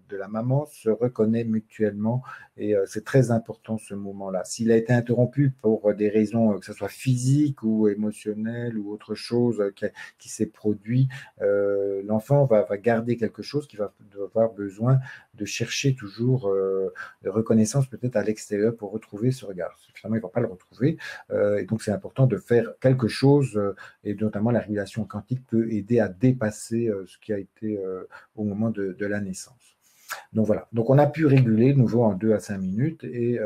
de la maman se reconnaissent mutuellement. Et c'est très important ce moment-là. S'il a été interrompu pour des raisons, que ce soit physiques ou émotionnelles ou autre chose qui s'est produit, l'enfant va garder quelque chose qui va avoir besoin de chercher toujours de reconnaissance peut-être à l'extérieur pour retrouver ce regard. Finalement, il ne va pas le retrouver. Et donc, c'est important de faire quelque chose, et notamment la régulation quantique peut aider à dépasser ce qui a été au moment de la naissance. Donc voilà, donc on a pu réguler de nouveau en 2 à 5 minutes et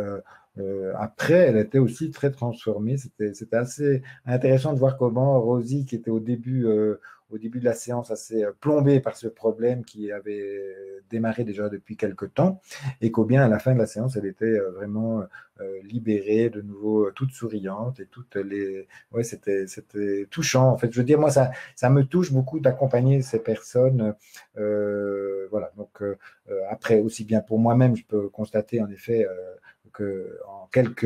après, elle était aussi très transformée. C'était assez intéressant de voir comment Rosie, qui était au début de la séance assez plombée par ce problème qui avait démarré déjà depuis quelque temps, et qu'au bien à la fin de la séance, elle était vraiment libérée, de nouveau toute souriante et toutes les... Ouais, c'était touchant. En fait, je veux dire, moi, ça me touche beaucoup d'accompagner ces personnes. Voilà, donc après, aussi bien pour moi-même, je peux constater en effet en quelques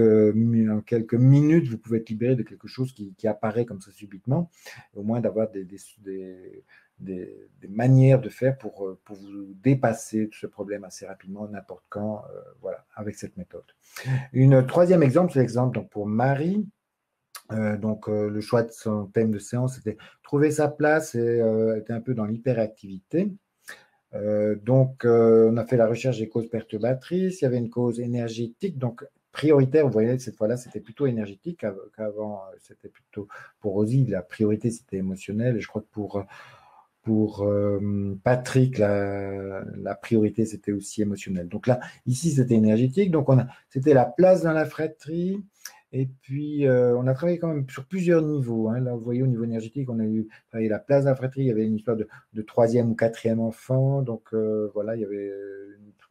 minutes, vous pouvez être libéré de quelque chose qui apparaît comme ça subitement, au moins d'avoir des manières de faire pour vous dépasser ce problème assez rapidement, n'importe quand, voilà, avec cette méthode. Une troisième exemple, c'est l'exemple donc, pour Marie. Le choix de son thème de séance, c'était trouver sa place et était un peu dans l'hyperactivité. On a fait la recherche des causes perturbatrices. Il y avait une cause énergétique, donc prioritaire. Vous voyez, cette fois-là, c'était plutôt énergétique qu'avant. C'était plutôt pour Rosie, la priorité, c'était émotionnel. Et je crois que pour Patrick, la priorité, c'était aussi émotionnel. Donc là, ici, c'était énergétique. Donc, c'était la place dans la fratrie. Et puis, on a travaillé quand même sur plusieurs niveaux, hein. Là, vous voyez, au niveau énergétique, on a travaillé la place dans la fratrie. Il y avait une histoire de troisième ou quatrième enfant. Donc, voilà, il y avait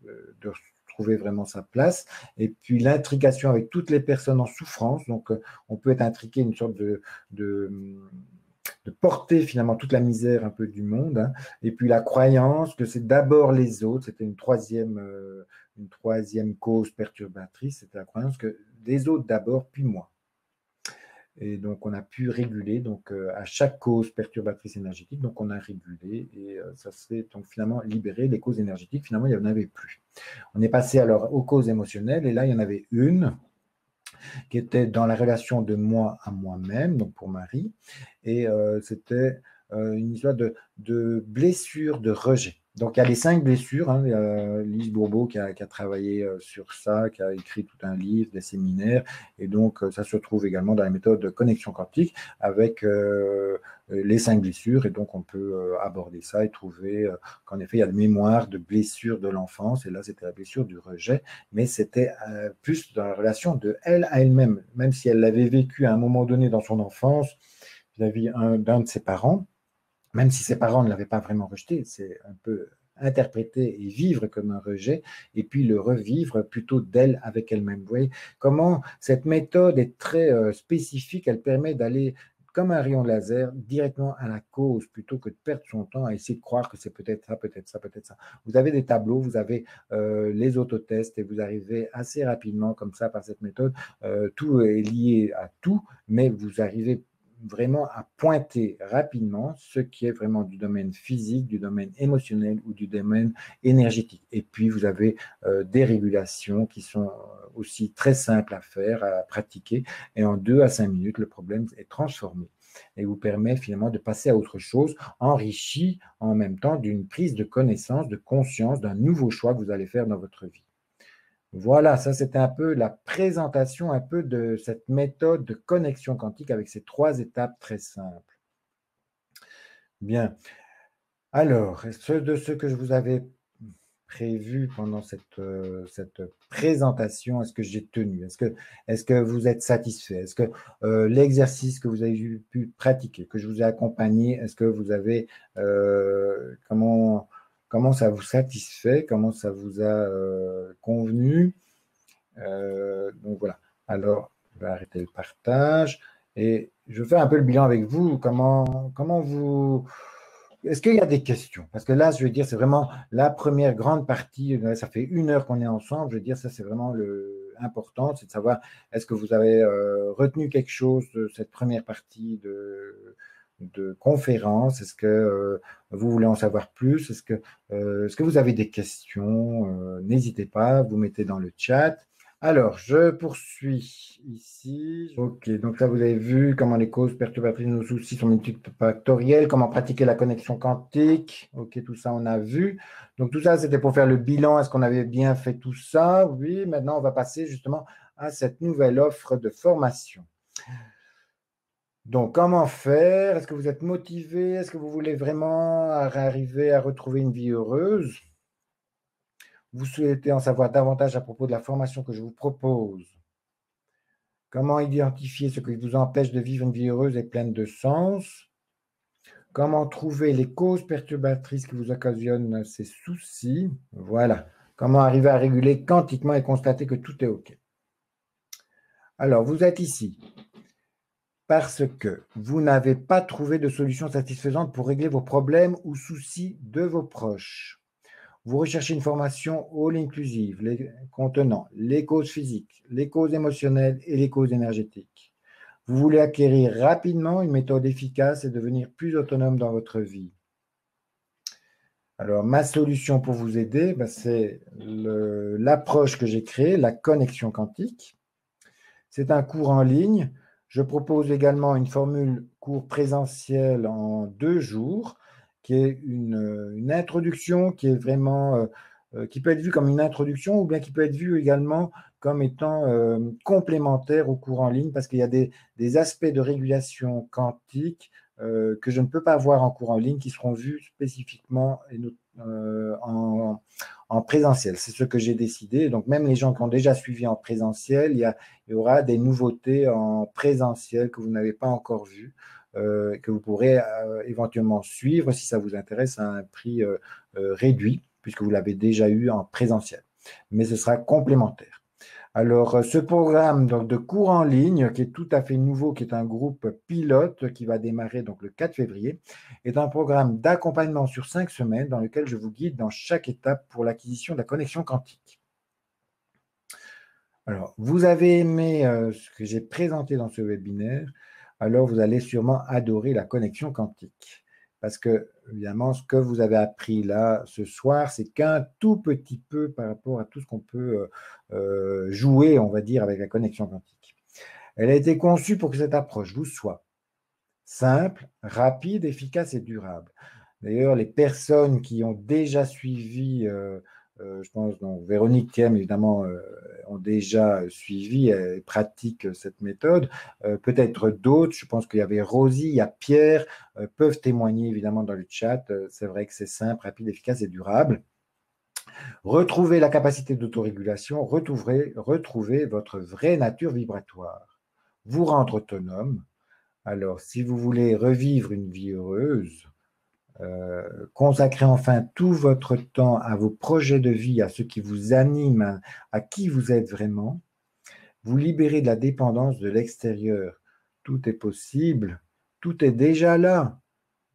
de trouver vraiment sa place. Et puis, l'intrication avec toutes les personnes en souffrance. Donc, on peut être intriqué, une sorte de porter finalement toute la misère un peu du monde, hein. Et puis la croyance que c'est d'abord les autres, c'était une troisième cause perturbatrice, c'était la croyance que les autres d'abord, puis moi. Et donc on a pu réguler donc à chaque cause perturbatrice énergétique, donc on a régulé et ça s'est donc finalement libéré. Les causes énergétiques, finalement, il n'y en avait plus. On est passé alors aux causes émotionnelles et là, il y en avait une qui était dans la relation de moi à moi-même, donc pour Marie, et c'était une histoire de blessure, de rejet. Donc il y a les 5 blessures, hein. Il y a Lise Bourbeau qui a travaillé sur ça, qui a écrit tout un livre, des séminaires, et donc ça se trouve également dans la méthode de connexion quantique avec les 5 blessures, et donc on peut aborder ça et trouver qu'en effet il y a des mémoires de blessures de l'enfance, et là c'était la blessure du rejet, mais c'était plus dans la relation de elle à elle-même, même si elle l'avait vécu à un moment donné dans son enfance vis-à-vis d'un de ses parents, même si ses parents ne l'avaient pas vraiment rejeté, c'est un peu interpréter et vivre comme un rejet, et puis le revivre plutôt d'elle avec elle-même. Vous voyez comment cette méthode est très spécifique, elle permet d'aller comme un rayon laser directement à la cause plutôt que de perdre son temps à essayer de croire que c'est peut-être ça, peut-être ça, peut-être ça. Vous avez des tableaux, vous avez les autotests et vous arrivez assez rapidement comme ça par cette méthode. Tout est lié à tout, mais vous arrivez vraiment à pointer rapidement ce qui est vraiment du domaine physique, du domaine émotionnel ou du domaine énergétique. Et puis, vous avez des régulations qui sont aussi très simples à faire, à pratiquer. Et en 2 à 5 minutes, le problème est transformé et vous permet finalement de passer à autre chose, enrichi en même temps d'une prise de connaissance, de conscience, d'un nouveau choix que vous allez faire dans votre vie. Voilà, ça c'était un peu la présentation un peu de cette méthode de connexion quantique avec ces 3 étapes très simples. Bien. Alors, ce que je vous avais prévu pendant cette présentation, est-ce que j'ai tenu? Est-ce que vous êtes satisfait? Est-ce que l'exercice que vous avez pu pratiquer, que je vous ai accompagné, est-ce que vous avez comment ça vous satisfait? Comment ça vous a convenu? Donc voilà. Alors, je vais arrêter le partage et je fais un peu le bilan avec vous. Comment vous... Est-ce qu'il y a des questions? Parce que là, je veux dire, c'est vraiment la première grande partie. Ça fait 1 heure qu'on est ensemble. Je veux dire, ça, c'est vraiment le important, c'est de savoir est-ce que vous avez retenu quelque chose de cette première partie de conférence? Est-ce que vous voulez en savoir plus? Est-ce que vous avez des questions? N'hésitez pas, vous mettez dans le chat. Alors, je poursuis ici. Ok, donc là, vous avez vu comment les causes perturbatrices de nos soucis sont multifactorielles, comment pratiquer la connexion quantique. Ok, tout ça, on a vu. Donc, tout ça, c'était pour faire le bilan. Est-ce qu'on avait bien fait tout ça? Oui, maintenant, on va passer justement à cette nouvelle offre de formation. Donc, comment faire? Est-ce que vous êtes motivé? Est-ce que vous voulez vraiment arriver à retrouver une vie heureuse? Vous souhaitez en savoir davantage à propos de la formation que je vous propose? Comment identifier ce qui vous empêche de vivre une vie heureuse et pleine de sens? Comment trouver les causes perturbatrices qui vous occasionnent ces soucis? Voilà. Comment arriver à réguler quantiquement et constater que tout est OK? Alors, vous êtes ici parce que vous n'avez pas trouvé de solution satisfaisante pour régler vos problèmes ou soucis de vos proches. Vous recherchez une formation all-inclusive contenant les causes physiques, les causes émotionnelles et les causes énergétiques. Vous voulez acquérir rapidement une méthode efficace et devenir plus autonome dans votre vie. Alors, ma solution pour vous aider, c'est l'approche que j'ai créée, la connexion quantique. C'est un cours en ligne. Je propose également une formule cours présentiel en 2 jours, qui est une introduction qui est vraiment, qui peut être vue comme une introduction ou bien qui peut être vue également comme étant complémentaire au cours en ligne parce qu'il y a des aspects de régulation quantique que je ne peux pas voir en cours en ligne qui seront vus spécifiquement en présentiel. C'est ce que j'ai décidé. Donc, même les gens qui ont déjà suivi en présentiel, il y aura des nouveautés en présentiel que vous n'avez pas encore vues, que vous pourrez éventuellement suivre si ça vous intéresse à un prix réduit, puisque vous l'avez déjà eu en présentiel. Mais ce sera complémentaire. Alors, ce programme donc, de cours en ligne, qui est tout à fait nouveau, qui est un groupe pilote qui va démarrer donc, le 4 février, est un programme d'accompagnement sur 5 semaines dans lequel je vous guide dans chaque étape pour l'acquisition de la connexion quantique. Alors, vous avez aimé ce que j'ai présenté dans ce webinaire, alors vous allez sûrement adorer la connexion quantique. Parce que, évidemment, ce que vous avez appris là ce soir, c'est qu'un tout petit peu par rapport à tout ce qu'on peut jouer, on va dire, avec la connexion quantique. Elle a été conçue pour que cette approche vous soit simple, rapide, efficace et durable. D'ailleurs, les personnes qui ont déjà suivi, je pense, donc Véronique Thiem, évidemment, ont déjà suivi et pratiquent cette méthode. Peut-être d'autres, je pense qu'il y avait Rosie, il y a Pierre, peuvent témoigner évidemment dans le chat. C'est vrai que c'est simple, rapide, efficace et durable. Retrouvez la capacité d'autorégulation, retrouvez votre vraie nature vibratoire. Vous rendre autonome. Alors, si vous voulez revivre une vie heureuse, consacrez enfin tout votre temps à vos projets de vie, à ce qui vous anime, à qui vous êtes vraiment. Vous libérez de la dépendance de l'extérieur. Tout est possible. Tout est déjà là.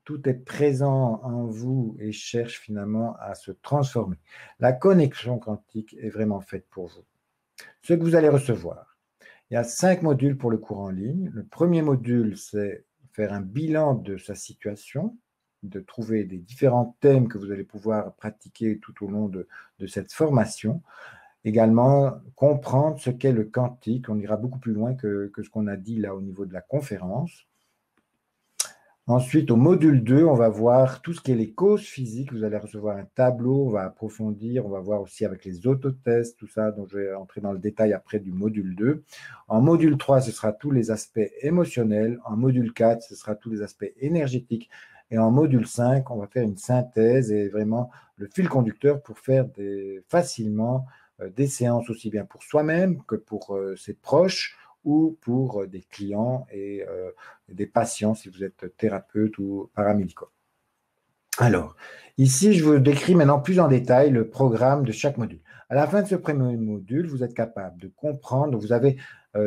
Tout est présent en vous et cherche finalement à se transformer. La connexion quantique est vraiment faite pour vous. Ce que vous allez recevoir, il y a 5 modules pour le cours en ligne. Le premier module, c'est faire un bilan de sa situation, de trouver des différents thèmes que vous allez pouvoir pratiquer tout au long de cette formation. Également, comprendre ce qu'est le quantique. On ira beaucoup plus loin que ce qu'on a dit là au niveau de la conférence. Ensuite, au module 2, on va voir tout ce qui est les causes physiques. Vous allez recevoir un tableau, on va approfondir, on va voir aussi avec les autotests, tout ça. Donc, je vais entrer dans le détail après du module 2. En module 3, ce sera tous les aspects émotionnels. En module 4, ce sera tous les aspects énergétiques. Et en module 5, on va faire une synthèse et vraiment le fil conducteur pour faire facilement des séances aussi bien pour soi-même que pour ses proches ou pour des clients et des patients si vous êtes thérapeute ou paramédicaux. Alors, ici, je vous décris maintenant plus en détail le programme de chaque module. À la fin de ce premier module, vous êtes capable de comprendre, vous avez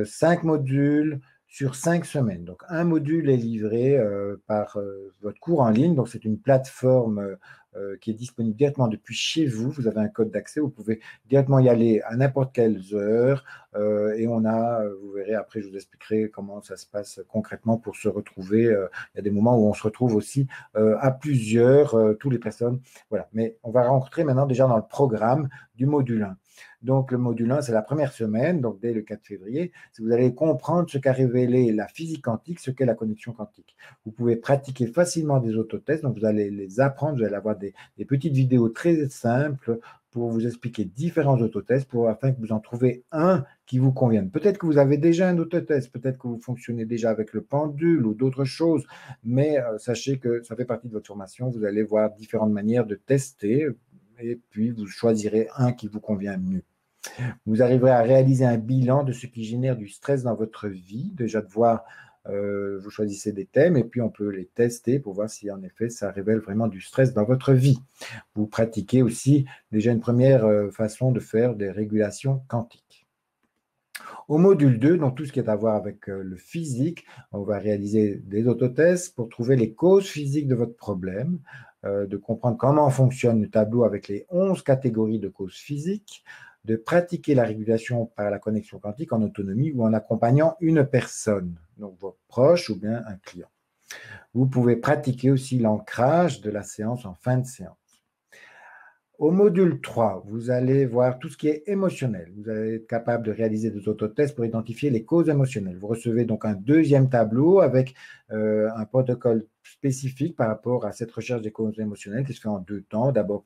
5 modules sur 5 semaines. Donc, un module est livré par votre cours en ligne. Donc, c'est une plateforme qui est disponible directement depuis chez vous. Vous avez un code d'accès. Vous pouvez directement y aller à n'importe quelle heure. Et vous verrez après, je vous expliquerai comment ça se passe concrètement pour se retrouver. Il y a des moments où on se retrouve aussi à plusieurs, toutes les personnes. Voilà. Mais on va rentrer maintenant déjà dans le programme du module 1. Donc, le module 1, c'est la première semaine, donc dès le 4 février. Si vous allez comprendre ce qu'a révélé la physique quantique, ce qu'est la connexion quantique. Vous pouvez pratiquer facilement des autotests, donc vous allez les apprendre, vous allez avoir des petites vidéos très simples pour vous expliquer différents autotests afin que vous en trouviez un qui vous convienne. Peut-être que vous avez déjà un autotest, peut-être que vous fonctionnez déjà avec le pendule ou d'autres choses, mais sachez que ça fait partie de votre formation. Vous allez voir différentes manières de tester et puis vous choisirez un qui vous convient mieux. Vous arriverez à réaliser un bilan de ce qui génère du stress dans votre vie, déjà de voir vous choisissez des thèmes et puis on peut les tester pour voir si en effet ça révèle vraiment du stress dans votre vie. Vous pratiquez aussi déjà une première façon de faire des régulations quantiques. Au module 2, donc tout ce qui est à voir avec le physique, on va réaliser des autotests pour trouver les causes physiques de votre problème, de comprendre comment fonctionne le tableau avec les 11 catégories de causes physiques, de pratiquer la régulation par la connexion quantique en autonomie ou en accompagnant une personne, donc votre proche ou bien un client. Vous pouvez pratiquer aussi l'ancrage de la séance en fin de séance. Au module 3, vous allez voir tout ce qui est émotionnel. Vous allez être capable de réaliser des autotests pour identifier les causes émotionnelles. Vous recevez donc un deuxième tableau avec un protocole spécifique par rapport à cette recherche des causes émotionnelles qui se fait en 2 temps. D'abord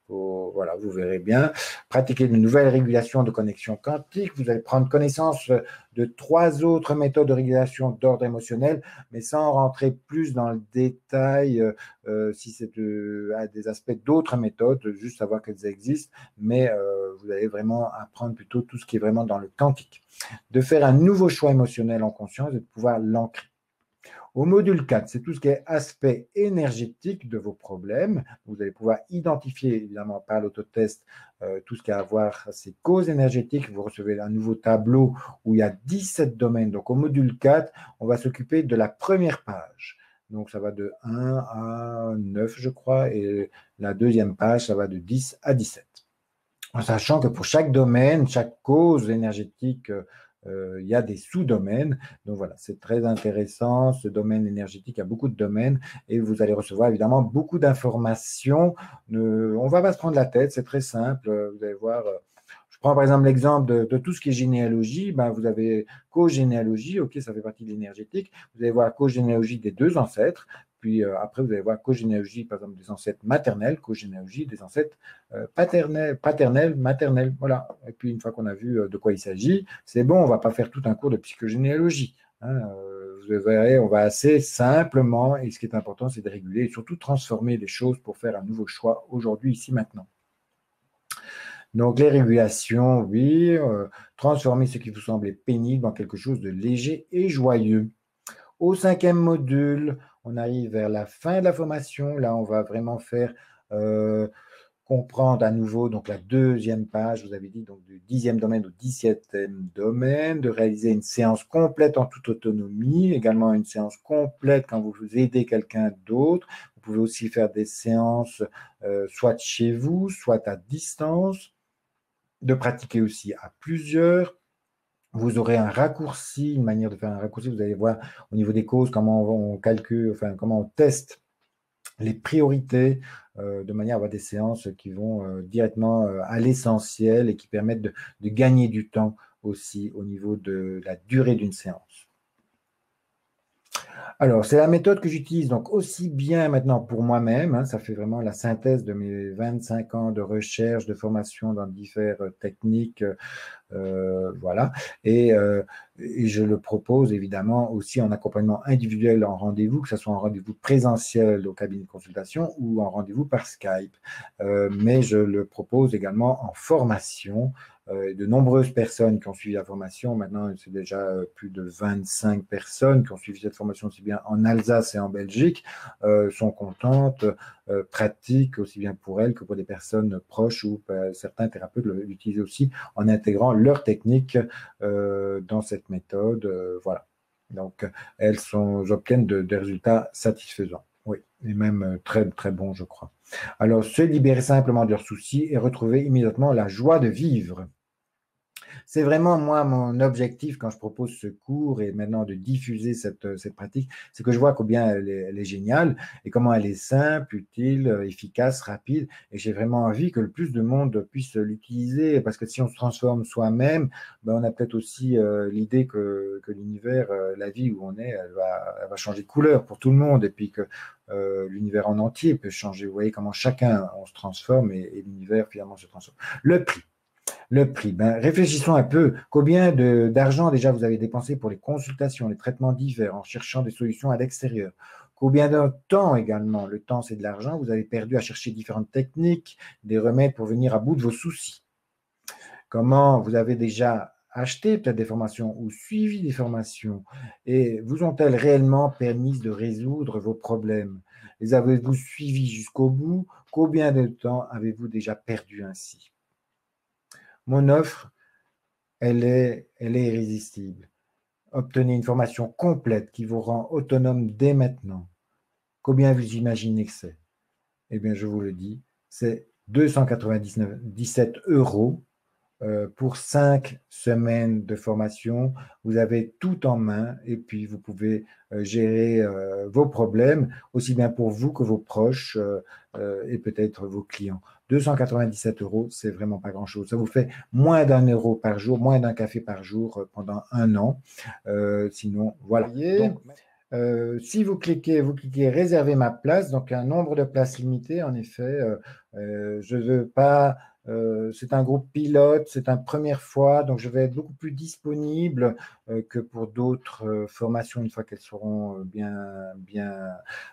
voilà, vous verrez bien, pratiquer une nouvelle régulation de connexion quantique. Vous allez prendre connaissance de 3 autres méthodes de régulation d'ordre émotionnel, mais sans rentrer plus dans le détail si c'est des aspects d'autres méthodes, juste savoir qu'elles existent, mais vous allez vraiment apprendre plutôt tout ce qui est vraiment dans le quantique. De faire un nouveau choix émotionnel en conscience et de pouvoir l'ancrer. Au module 4, c'est tout ce qui est aspect énergétique de vos problèmes. Vous allez pouvoir identifier, évidemment, par l'autotest, tout ce qui a à voir ces causes énergétiques. Vous recevez un nouveau tableau où il y a 17 domaines. Donc, au module 4, on va s'occuper de la première page. Donc, ça va de 1 à 9, je crois, et la deuxième page, ça va de 10 à 17. En sachant que pour chaque domaine, chaque cause énergétique, il y a des sous-domaines. Donc voilà, c'est très intéressant. Ce domaine énergétique, il y a beaucoup de domaines et vous allez recevoir évidemment beaucoup d'informations. On ne va pas se prendre la tête, c'est très simple. Vous allez voir. Je prends par exemple l'exemple de tout ce qui est généalogie. Ben, vous avez cogénéalogie, ok, ça fait partie de l'énergétique. Vous allez voir cogénéalogie des 2 ancêtres. Puis après, vous allez voir cogénéalogie, par exemple, des ancêtres maternels, cogénéalogie des ancêtres paternels, maternels. Voilà. Et puis, une fois qu'on a vu de quoi il s'agit, c'est bon, on ne va pas faire tout un cours de psychogénéalogie. Hein, vous verrez, on va assez simplement, et ce qui est important, c'est de réguler et surtout transformer les choses pour faire un nouveau choix aujourd'hui, ici, maintenant. Donc, les régulations, oui, transformer ce qui vous semblait pénible en quelque chose de léger et joyeux. Au 5e module, on arrive vers la fin de la formation. Là, on va vraiment faire comprendre à nouveau donc la deuxième page, vous avez dit, donc du 10e domaine au 17e domaine, de réaliser une séance complète en toute autonomie, également une séance complète quand vous aidez quelqu'un d'autre. Vous pouvez aussi faire des séances soit chez vous, soit à distance, de pratiquer aussi à plusieurs. Vous aurez un raccourci, une manière de faire un raccourci. Vous allez voir au niveau des causes comment on calcule, enfin comment on teste les priorités de manière à avoir des séances qui vont directement à l'essentiel et qui permettent de gagner du temps aussi au niveau de la durée d'une séance. Alors, c'est la méthode que j'utilise donc aussi bien maintenant pour moi-même, hein, ça fait vraiment la synthèse de mes 25 ans de recherche, de formation dans diverses techniques, voilà. Et je le propose évidemment aussi en accompagnement individuel en rendez-vous, que ce soit en rendez-vous présentiel au cabinet de consultation ou en rendez-vous par Skype. Mais je le propose également en formation. De nombreuses personnes qui ont suivi la formation, maintenant c'est déjà plus de 25 personnes qui ont suivi cette formation aussi bien en Alsace et en Belgique, sont contentes, pratiquent aussi bien pour elles que pour des personnes proches ou certains thérapeutes l'utilisent aussi en intégrant leurs techniques dans cette méthode. Voilà. Donc, obtiennent des résultats satisfaisants. Oui, et même très, très bons, je crois. Alors, se libérer simplement de leurs soucis et retrouver immédiatement la joie de vivre. C'est vraiment, moi, mon objectif quand je propose ce cours et maintenant de diffuser cette pratique, c'est que je vois combien elle est géniale et comment elle est simple, utile, efficace, rapide. Et j'ai vraiment envie que le plus de monde puisse l'utiliser parce que si on se transforme soi-même, ben, on a peut-être aussi l'idée que l'univers, la vie où on est, elle va changer de couleur pour tout le monde et puis que l'univers en entier peut changer. Vous voyez comment chacun, on se transforme et l'univers finalement se transforme. Le prix. Le prix. Ben, réfléchissons un peu. Combien d'argent déjà vous avez dépensé pour les consultations, les traitements divers en cherchant des solutions à l'extérieur? Combien de temps également? Le temps, c'est de l'argent. Vous avez perdu à chercher différentes techniques, des remèdes pour venir à bout de vos soucis. Comment vous avez déjà acheté peut-être des formations ou suivi des formations et vous ont-elles réellement permis de résoudre vos problèmes? Les avez-vous suivis jusqu'au bout? Combien de temps avez-vous déjà perdu ainsi? Mon offre, elle est irrésistible. Obtenez une formation complète qui vous rend autonome dès maintenant. Combien vous imaginez que c'est? Eh bien, je vous le dis, c'est 297 € pour 5 semaines de formation. Vous avez tout en main et puis vous pouvez gérer vos problèmes, aussi bien pour vous que vos proches et peut-être vos clients. 297 €, c'est vraiment pas grand-chose. Ça vous fait moins d'1 € par jour, moins d'un café par jour pendant 1 an. Sinon, voilà. Donc, si vous cliquez réserver ma place, donc un nombre de places limitées, en effet, je ne veux pas, c'est un groupe pilote, c'est une première fois, donc je vais être beaucoup plus disponible que pour d'autres formations une fois qu'elles seront bien.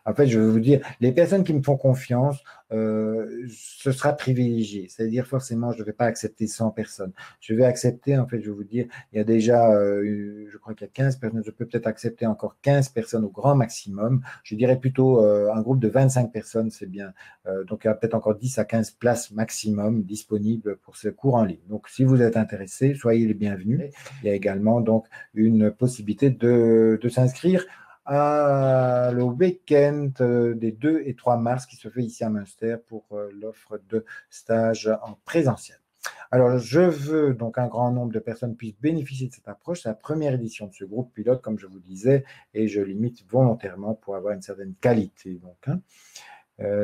En fait, je veux vous dire, les personnes qui me font confiance, ce sera privilégié, c'est-à-dire forcément, je ne vais pas accepter 100 personnes. Je vais accepter, en fait, je vais vous dire, il y a déjà, je crois qu'il y a 15 personnes, je peux peut-être accepter encore 15 personnes au grand maximum. Je dirais plutôt un groupe de 25 personnes, c'est bien. Donc, il y a peut-être encore 10 à 15 places maximum disponibles pour ce cours en ligne. Donc, si vous êtes intéressé, soyez les bienvenus. Il y a également donc une possibilité de s'inscrire le week-end des 2 et 3 mars qui se fait ici à Münster pour l'offre de stage en présentiel. Alors, je veux donc un grand nombre de personnes puissent bénéficier de cette approche. C'est la première édition de ce groupe pilote, comme je vous disais, et je limite volontairement pour avoir une certaine qualité. Donc, hein.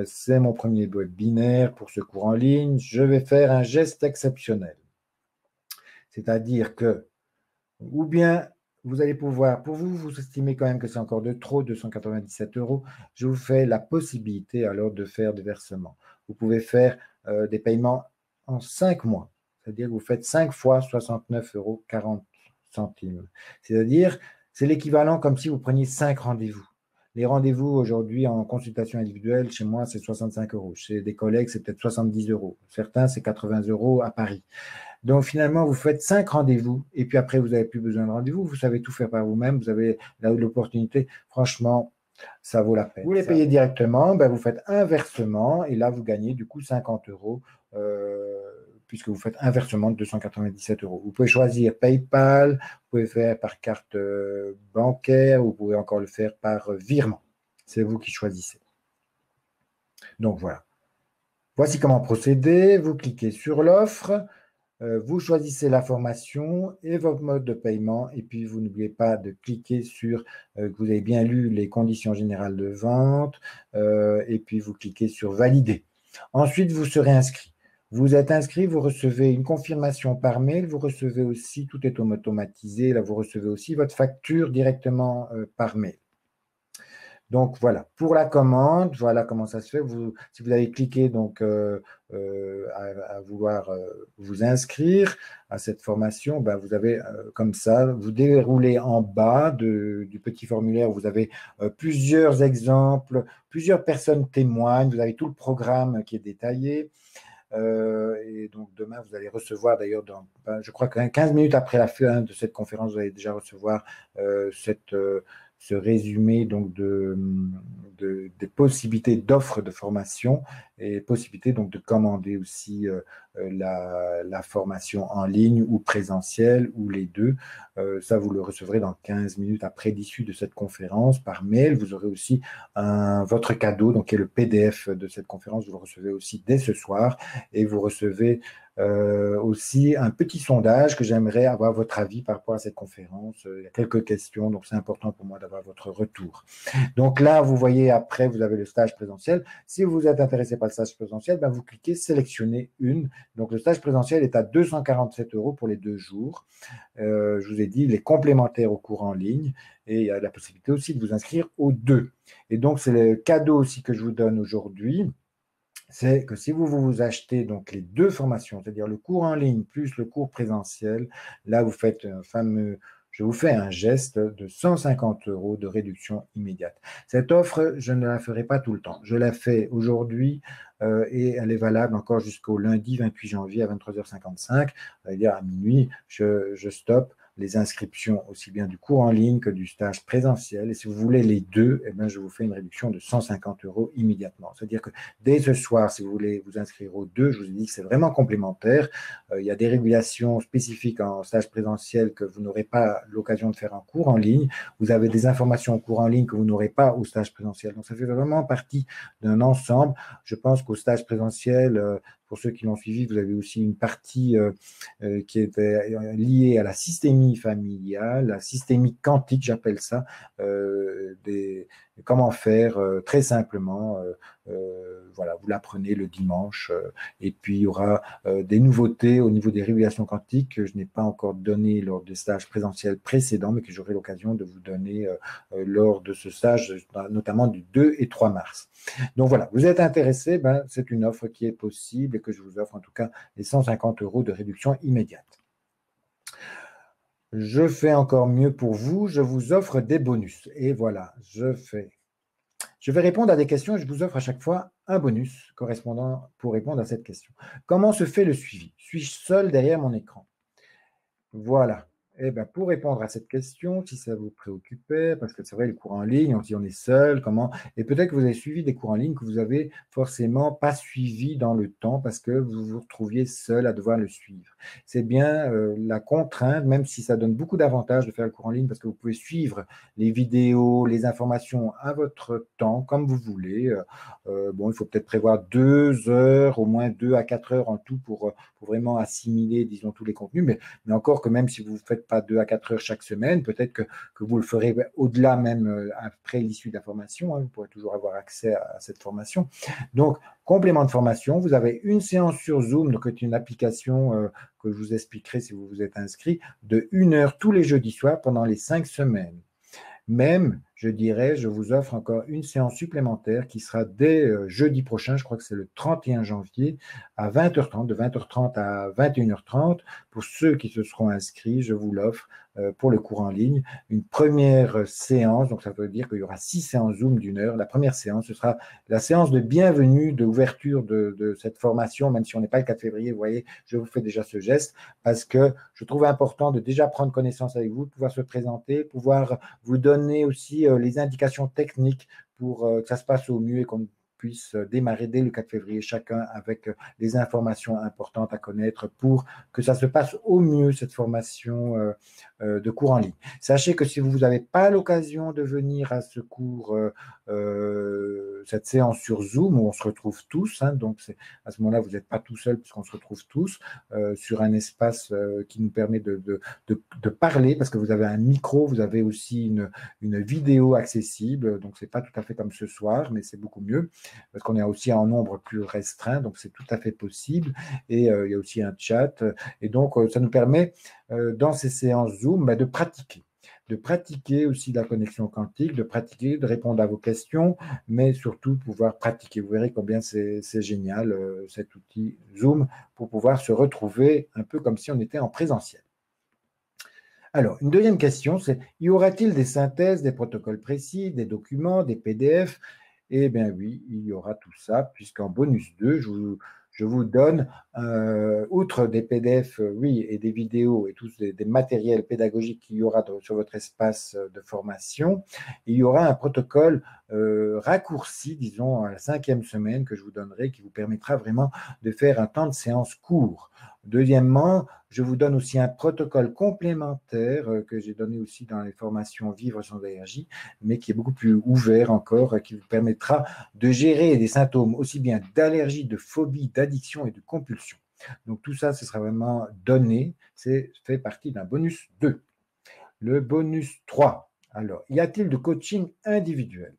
C'est mon premier webinaire pour ce cours en ligne. Je vais faire un geste exceptionnel. C'est-à-dire que, ou bien vous allez pouvoir, pour vous, vous estimez quand même que c'est encore de trop, 297 €, je vous fais la possibilité alors de faire des versements. Vous pouvez faire des paiements en 5 mois, c'est-à-dire que vous faites 5 fois 69,40 €. C'est-à-dire, c'est l'équivalent comme si vous preniez 5 rendez-vous. Les rendez-vous aujourd'hui en consultation individuelle, chez moi, c'est 65 €. Chez des collègues, c'est peut-être 70 €. Certains, c'est 80 € à Paris. Donc, finalement, vous faites 5 rendez-vous et puis après, vous n'avez plus besoin de rendez-vous. Vous savez tout faire par vous-même. Vous avez l'opportunité. Franchement, ça vaut la peine. Vous les payez directement, ben vous faites un versement et là, vous gagnez du coup 50 euros puisque vous faites un versement de 297 euros. Vous pouvez choisir PayPal, vous pouvez faire par carte bancaire, vous pouvez encore le faire par virement. C'est vous qui choisissez. Donc voilà. Voici comment procéder. Vous cliquez sur l'offre. Vous choisissez la formation et votre mode de paiement et puis vous n'oubliez pas de cliquer sur que vous avez bien lu les conditions générales de vente et puis vous cliquez sur valider. Ensuite, vous serez inscrit. Vous êtes inscrit, vous recevez une confirmation par mail, vous recevez aussi, tout est automatisé, là vous recevez aussi votre facture directement par mail. Donc voilà, pour la commande, voilà comment ça se fait. Si vous avez cliqué donc, à vouloir vous inscrire à cette formation, ben, vous avez comme ça, vous déroulez en bas du petit formulaire, vous avez plusieurs exemples, plusieurs personnes témoignent, vous avez tout le programme qui est détaillé. Et donc demain, vous allez recevoir d'ailleurs, je crois que 15 minutes après la fin de cette conférence, vous allez déjà recevoir ce résumé donc des possibilités d'offres de formation et possibilités donc de commander aussi la formation en ligne ou présentielle ou les deux. Ça, vous le recevrez dans 15 minutes après l'issue de cette conférence par mail. Vous aurez aussi votre cadeau, donc qui est le PDF de cette conférence. Vous le recevez aussi dès ce soir et vous recevez aussi un petit sondage que j'aimerais avoir votre avis par rapport à cette conférence. Il y a quelques questions, donc c'est important pour moi d'avoir votre retour. Donc là, vous voyez après, vous avez le stage présentiel. Si vous êtes intéressé par le stage présentiel, ben vous cliquez sélectionner une. Donc le stage présentiel est à 247 euros pour les 2 jours. Je vous ai dit, il est complémentaire au cours en ligne et il y a la possibilité aussi de vous inscrire aux 2. Et donc c'est le cadeau aussi que je vous donne aujourd'hui. C'est que si vous achetez donc les 2 formations, c'est-à-dire le cours en ligne plus le cours présentiel, là vous faites je vous fais un geste de 150 euros de réduction immédiate. Cette offre, je ne la ferai pas tout le temps. Je la fais aujourd'hui et elle est valable encore jusqu'au lundi 28 janvier à 23h55, c'est-à-dire à minuit, je stoppe les inscriptions aussi bien du cours en ligne que du stage présentiel. Et si vous voulez les 2, eh bien, je vous fais une réduction de 150 euros immédiatement. C'est-à-dire que dès ce soir, si vous voulez vous inscrire aux 2, je vous ai dit que c'est vraiment complémentaire. Il y a des régulations spécifiques en stage présentiel que vous n'aurez pas l'occasion de faire en cours en ligne. Vous avez des informations en cours en ligne que vous n'aurez pas au stage présentiel. Donc, ça fait vraiment partie d'un ensemble. Je pense qu'au stage présentiel, pour ceux qui l'ont suivi, vous avez aussi une partie qui est liée à la systémie familiale, la systémie quantique, j'appelle ça, comment faire très simplement. Voilà, vous l'apprenez le dimanche. Et puis, il y aura des nouveautés au niveau des régulations quantiques que je n'ai pas encore donné lors des stages présentiels précédents, mais que j'aurai l'occasion de vous donner lors de ce stage, notamment du 2 et 3 mars. Donc voilà, vous êtes intéressé, ben, c'est une offre qui est possible et que je vous offre en tout cas les 150 euros de réduction immédiate. Je fais encore mieux pour vous, je vous offre des bonus. Et voilà, je vais répondre à des questions et je vous offre à chaque fois un bonus correspondant pour répondre à cette question. Comment se fait le suivi? Suis-je seul derrière mon écran? Voilà. Eh bien, pour répondre à cette question, si ça vous préoccupait, parce que c'est vrai, les cours en ligne, on se dit on est seul, comment? Et peut-être que vous avez suivi des cours en ligne que vous avez forcément pas suivi dans le temps parce que vous vous retrouviez seul à devoir le suivre. C'est bien la contrainte, même si ça donne beaucoup d'avantages de faire le cours en ligne parce que vous pouvez suivre les vidéos, les informations à votre temps, comme vous voulez. Bon, il faut peut-être prévoir 2 heures, au moins 2 à 4 heures en tout pour vraiment assimiler, disons, tous les contenus. Mais encore que même si vous ne faites pas 2 à 4 heures chaque semaine, peut-être que vous le ferez au-delà même après l'issue de la formation. Hein, vous pourrez toujours avoir accès à cette formation. Donc, complément de formation, vous avez une séance sur Zoom, donc c'est une application que je vous expliquerai si vous vous êtes inscrit, de 1 heure tous les jeudis soirs pendant les 5 semaines. Même, je dirais, je vous offre encore une séance supplémentaire qui sera dès jeudi prochain, je crois que c'est le 31 janvier, à 20h30, de 20h30 à 21h30. Pour ceux qui se seront inscrits, je vous l'offre pour le cours en ligne. Une première séance, donc ça veut dire qu'il y aura 6 séances Zoom d'1 heure. La première séance, ce sera la séance de bienvenue, d'ouverture de cette formation, même si on n'est pas le 4 février, vous voyez, je vous fais déjà ce geste, parce que je trouve important de déjà prendre connaissance avec vous, de pouvoir se présenter, pouvoir vous donner aussi aussi les indications techniques pour que ça se passe au mieux et qu'on puisse démarrer dès le 4 février chacun avec les informations importantes à connaître pour que ça se passe au mieux, cette formation de cours en ligne. Sachez que si vous n'avez pas l'occasion de venir à ce cours, cette séance sur Zoom où on se retrouve tous, hein, donc à ce moment-là, vous n'êtes pas tout seul puisqu'on se retrouve tous sur un espace qui nous permet de parler parce que vous avez un micro, vous avez aussi une vidéo accessible, donc c'est pas tout à fait comme ce soir, mais c'est beaucoup mieux parce qu'on est aussi en nombre plus restreint, donc c'est tout à fait possible. Et il y a aussi un chat. Et donc, ça nous permet, dans ces séances Zoom, de pratiquer aussi la connexion quantique, de pratiquer, de répondre à vos questions, mais surtout pouvoir pratiquer. Vous verrez combien c'est génial, cet outil Zoom, pour pouvoir se retrouver un peu comme si on était en présentiel. Alors, une deuxième question, c'est, y aura-t-il des synthèses, des protocoles précis, des documents, des PDF? Eh bien oui, il y aura tout ça, puisqu'en bonus 2, je vous donne, outre des PDF, oui, et des vidéos et tous des matériels pédagogiques qu'il y aura sur votre espace de formation, il y aura un protocole raccourci, disons, à la 5e semaine que je vous donnerai, qui vous permettra vraiment de faire un temps de séance court. Deuxièmement, je vous donne aussi un protocole complémentaire que j'ai donné aussi dans les formations Vivre sans allergie, mais qui est beaucoup plus ouvert encore, qui vous permettra de gérer des symptômes aussi bien d'allergie, de phobie, d'addiction et de compulsion. Donc tout ça, ce sera vraiment donné, c'est fait partie d'un bonus 2. Le bonus 3. Alors, y a-t-il de coaching individuel?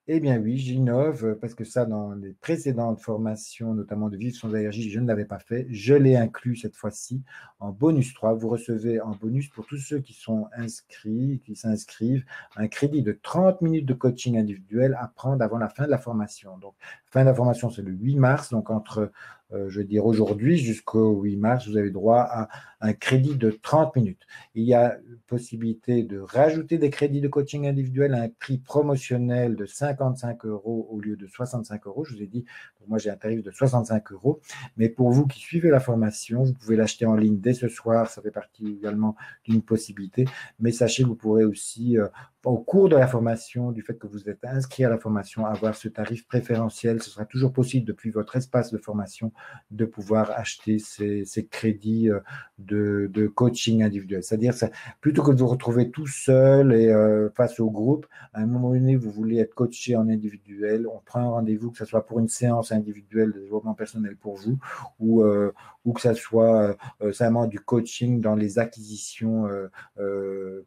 Eh bien oui, j'innove parce que ça, dans les précédentes formations, notamment de Vivre sans allergie, je ne l'avais pas fait. Je l'ai inclus cette fois-ci en bonus 3. Vous recevez en bonus pour tous ceux qui sont inscrits, qui s'inscrivent, un crédit de 30 minutes de coaching individuel à prendre avant la fin de la formation. Donc, fin de la formation, c'est le 8 mars. Donc, entre, je veux dire, aujourd'hui jusqu'au 8 mars, vous avez droit à un crédit de 30 minutes. Il y a possibilité de rajouter des crédits de coaching individuel à un prix promotionnel de 55 € au lieu de 65 €. Je vous ai dit, moi j'ai un tarif de 65 €, mais pour vous qui suivez la formation, vous pouvez l'acheter en ligne dès ce soir, ça fait partie également d'une possibilité, mais sachez que vous pourrez aussi, au cours de la formation, du fait que vous êtes inscrit à la formation, avoir ce tarif préférentiel. Ce sera toujours possible depuis votre espace de formation de pouvoir acheter ces crédits de coaching individuel. C'est-à-dire, plutôt que de vous retrouver tout seul et face au groupe, à un moment donné, vous voulez être coaché en individuel, on prend un rendez-vous, que ce soit pour une séance individuelle de développement personnel pour vous, ou que ce soit simplement du coaching dans les acquisitions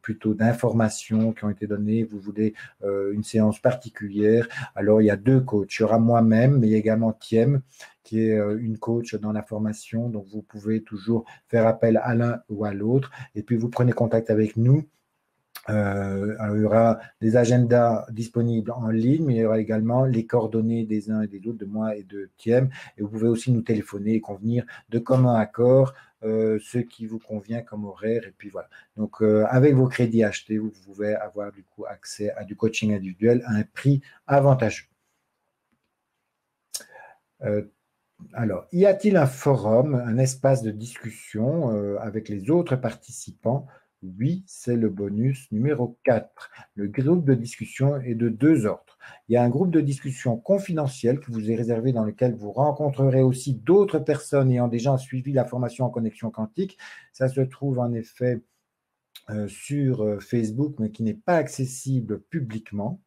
plutôt d'informations qui ont été données, vous voulez une séance particulière. Alors, il y a 2 coachs. Il y aura moi-même, mais il y a également Thiem, qui est une coach dans la formation. Donc, vous pouvez toujours faire appel à l'un ou à l'autre. Et puis, vous prenez contact avec nous. Alors, il y aura des agendas disponibles en ligne, mais il y aura également les coordonnées des uns et des autres, de moi et de Thiem. Et vous pouvez aussi nous téléphoner et convenir de commun accord ce qui vous convient comme horaire. Et puis voilà. Donc, avec vos crédits achetés, vous pouvez avoir du coup accès à du coaching individuel à un prix avantageux. Alors, y a-t-il un forum, un espace de discussion avec les autres participants? Oui, c'est le bonus numéro 4. Le groupe de discussion est de 2 ordres. Il y a un groupe de discussion confidentiel qui vous est réservé dans lequel vous rencontrerez aussi d'autres personnes ayant déjà suivi la formation en connexion quantique. Ça se trouve en effet sur Facebook, mais qui n'est pas accessible publiquement.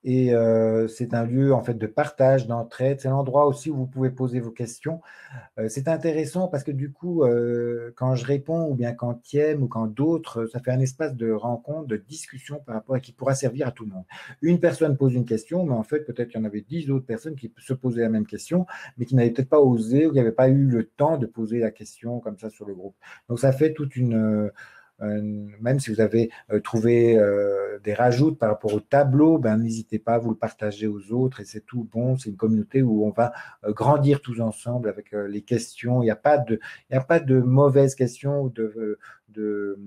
Et c'est un lieu en fait de partage, d'entraide. C'est l'endroit aussi où vous pouvez poser vos questions. C'est intéressant parce que du coup, quand je réponds ou bien quand Thiem ou quand d'autres, ça fait un espace de rencontre, de discussion par rapport à qui pourra servir à tout le monde. Une personne pose une question, mais en fait, peut-être qu'il y en avait 10 autres personnes qui se posaient la même question, mais qui n'avaient peut-être pas osé ou qui n'avaient pas eu le temps de poser la question comme ça sur le groupe. Donc, ça fait toute une même si vous avez trouvé des rajouts par rapport au tableau, ben, n'hésitez pas à vous le partager aux autres et c'est tout bon. C'est une communauté où on va grandir tous ensemble avec les questions. Il n'y a pas de mauvaises questions ou de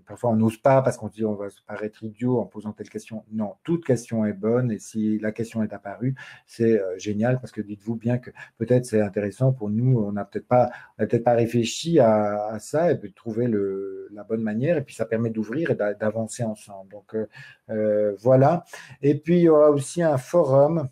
parfois on n'ose pas parce qu'on se dit on va se paraître idiot en posant telle question. Non, toute question est bonne et si la question est apparue, c'est génial parce que dites-vous bien que peut-être c'est intéressant pour nous, on n'a peut-être pas réfléchi à ça et puis de trouver la bonne manière et puis ça permet d'ouvrir et d'avancer ensemble. Donc voilà. Et puis il y aura aussi un forum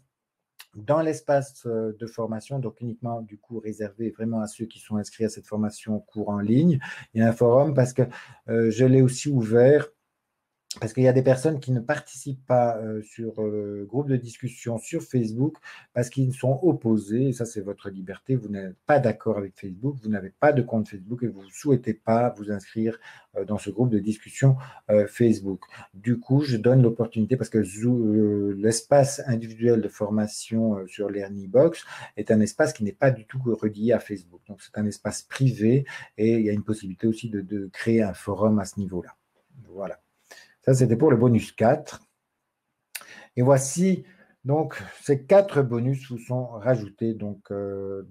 dans l'espace de formation, donc uniquement du coup réservé vraiment à ceux qui sont inscrits à cette formation cours en ligne. Il y a un forum parce que je l'ai aussi ouvert parce qu'il y a des personnes qui ne participent pas sur groupe de discussion sur Facebook parce qu'ils sont opposés, et ça c'est votre liberté, vous n'êtes pas d'accord avec Facebook, vous n'avez pas de compte Facebook et vous ne souhaitez pas vous inscrire dans ce groupe de discussion Facebook. Du coup, je donne l'opportunité parce que l'espace individuel de formation sur l'Ernibox est un espace qui n'est pas du tout relié à Facebook. Donc c'est un espace privé et il y a une possibilité aussi de créer un forum à ce niveau-là. Voilà. Ça, c'était pour le bonus 4. Et voici, donc, ces 4 bonus vous sont rajoutés, donc,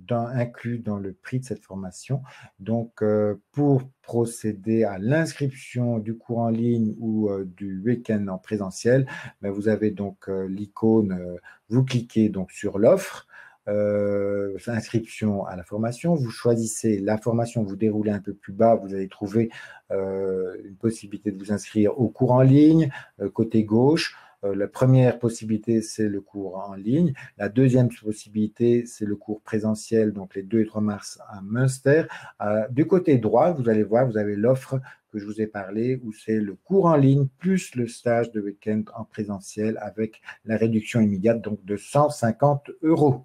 inclus dans le prix de cette formation. Donc, pour procéder à l'inscription du cours en ligne ou du week-end en présentiel, ben, vous avez donc l'icône, vous cliquez donc sur l'offre. Inscription à la formation, vous choisissez la formation, vous déroulez un peu plus bas, vous allez trouver une possibilité de vous inscrire au cours en ligne, côté gauche. La première possibilité, c'est le cours en ligne. La deuxième possibilité, c'est le cours présentiel, donc les 2 et 3 mars à Münster. Du côté droit, vous allez voir, vous avez l'offre que je vous ai parlé, où c'est le cours en ligne plus le stage de week-end en présentiel avec la réduction immédiate donc de 150 €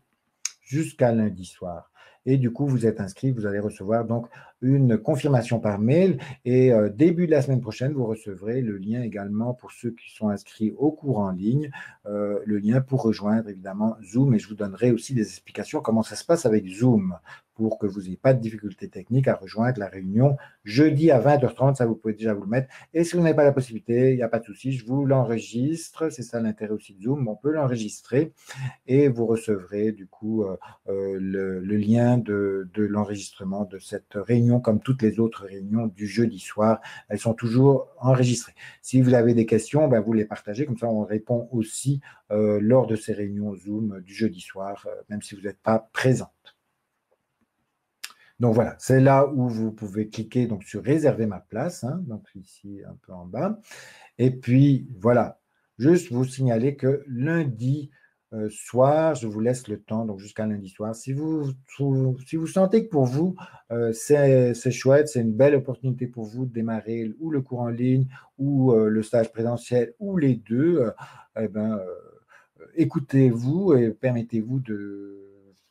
jusqu'à lundi soir. Et du coup, vous êtes inscrit, vous allez recevoir donc une confirmation par mail et début de la semaine prochaine, vous recevrez le lien également pour ceux qui sont inscrits au cours en ligne, le lien pour rejoindre évidemment Zoom et je vous donnerai aussi des explications comment ça se passe avec Zoom pour que vous n'ayez pas de difficultés techniques à rejoindre la réunion jeudi à 20h30, ça vous pouvez déjà vous le mettre. Et si vous n'avez pas la possibilité, il n'y a pas de souci, je vous l'enregistre, c'est ça l'intérêt aussi de Zoom, on peut l'enregistrer et vous recevrez du coup le lien de l'enregistrement de cette réunion comme toutes les autres réunions du jeudi soir. Elles sont toujours enregistrées. Si vous avez des questions, ben, vous les partagez, comme ça on répond aussi lors de ces réunions Zoom du jeudi soir, même si vous n'êtes pas présente. Donc voilà, c'est là où vous pouvez cliquer donc, sur réserver ma place, hein, donc ici un peu en bas. Et puis voilà, juste vous signaler que lundi soir, je vous laisse le temps, donc jusqu'à lundi soir. Si vous sentez que pour vous, c'est chouette, c'est une belle opportunité pour vous de démarrer ou le cours en ligne ou le stage présentiel ou les deux, eh ben, écoutez-vous et permettez-vous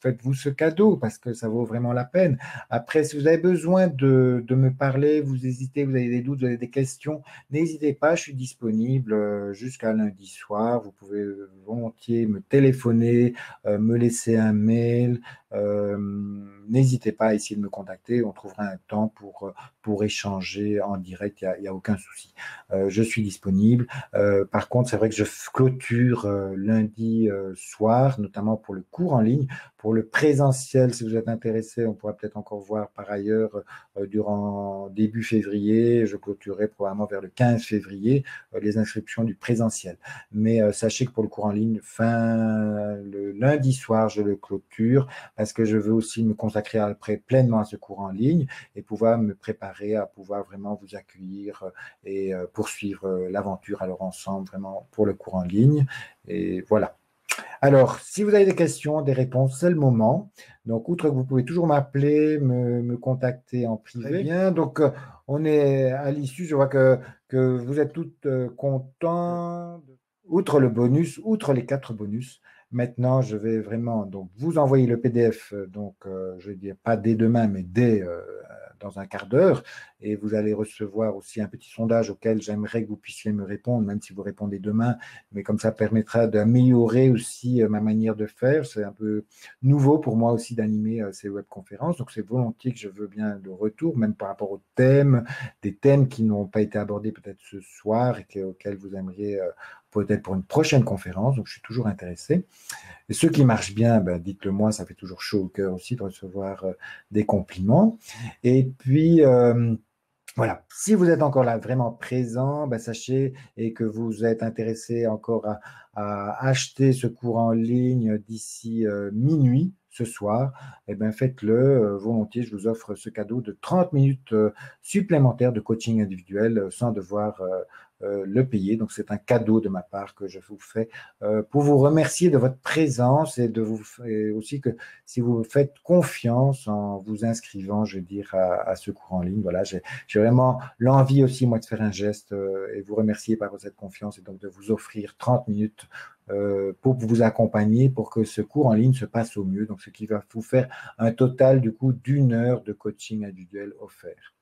faites-vous ce cadeau parce que ça vaut vraiment la peine. Après, si vous avez besoin de me parler, vous hésitez, vous avez des doutes, vous avez des questions, n'hésitez pas, je suis disponible jusqu'à lundi soir. Vous pouvez volontiers me téléphoner, me laisser un mail. N'hésitez pas à essayer de me contacter. On trouvera un temps pour échanger en direct. Il n'y a aucun souci. Je suis disponible. Par contre, c'est vrai que je clôture lundi soir, notamment pour le cours en ligne. Pour le présentiel, si vous êtes intéressé, on pourra peut-être encore voir par ailleurs durant début février. Je clôturerai probablement vers le 15 février les inscriptions du présentiel. Mais sachez que pour le cours en ligne, le lundi soir, je le clôture parce que je veux aussi me consacrer après pleinement à ce cours en ligne et pouvoir me préparer à pouvoir vraiment vous accueillir et poursuivre l'aventure alors ensemble vraiment pour le cours en ligne. Et voilà. Alors, si vous avez des questions, des réponses, c'est le moment. Donc, outre que vous pouvez toujours m'appeler, me contacter en privé. Très bien. Donc, on est à l'issue. Je vois que vous êtes toutes contents. Outre le bonus, outre les 4 bonus, maintenant, je vais vraiment donc, vous envoyer le PDF. Donc, je ne vais dire pas dès demain, mais dès dans un quart d'heure. Et vous allez recevoir aussi un petit sondage auquel j'aimerais que vous puissiez me répondre, même si vous répondez demain. Mais comme ça permettra d'améliorer aussi ma manière de faire. C'est un peu nouveau pour moi aussi d'animer ces webconférences. Donc, c'est volontiers que je veux bien de retour, même par rapport aux thèmes, des thèmes qui n'ont pas été abordés peut-être ce soir et auxquels vous aimeriez peut-être pour une prochaine conférence. Donc, je suis toujours intéressé. Et ceux qui marchent bien, ben, dites-le moi, ça fait toujours chaud au cœur aussi de recevoir des compliments. Et puis, Voilà, si vous êtes encore là vraiment présent, ben, sachez et que vous êtes intéressé encore à acheter ce cours en ligne d'ici minuit ce soir, eh ben, faites-le volontiers. Je vous offre ce cadeau de 30 minutes supplémentaires de coaching individuel sans devoir le payer. Donc, c'est un cadeau de ma part que je vous fais pour vous remercier de votre présence et de vous et aussi que si vous faites confiance en vous inscrivant, je veux dire, à ce cours en ligne. Voilà, j'ai vraiment l'envie aussi, moi, de faire un geste et vous remercier par cette confiance et donc de vous offrir 30 minutes pour vous accompagner pour que ce cours en ligne se passe au mieux. Donc, ce qui va vous faire un total, du coup, d'1 heure de coaching individuel offert.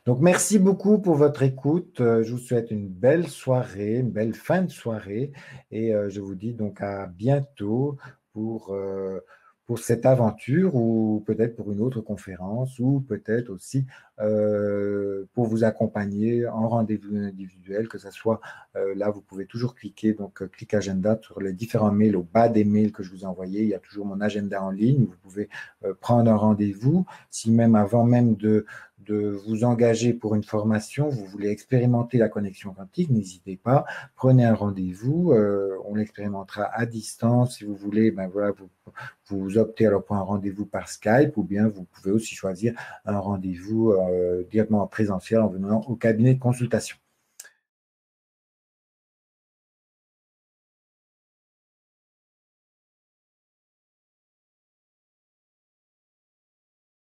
Donc, merci beaucoup pour votre écoute. Je vous souhaite une belle soirée, une belle fin de soirée et je vous dis donc à bientôt pour, euh, pour cette aventure ou peut-être pour une autre conférence ou peut-être aussi pour vous accompagner en rendez-vous individuel, que ce soit là, vous pouvez toujours cliquer, donc clic agenda sur les différents mails au bas des mails que je vous ai envoyés. Il y a toujours mon agenda en ligne. Vous pouvez prendre un rendez-vous. Si même avant même de vous engager pour une formation, vous voulez expérimenter la connexion quantique, n'hésitez pas, prenez un rendez-vous, on l'expérimentera à distance. Si vous voulez, ben voilà, vous optez alors pour un rendez-vous par Skype ou bien vous pouvez aussi choisir un rendez-vous directement en présentiel en venant au cabinet de consultation.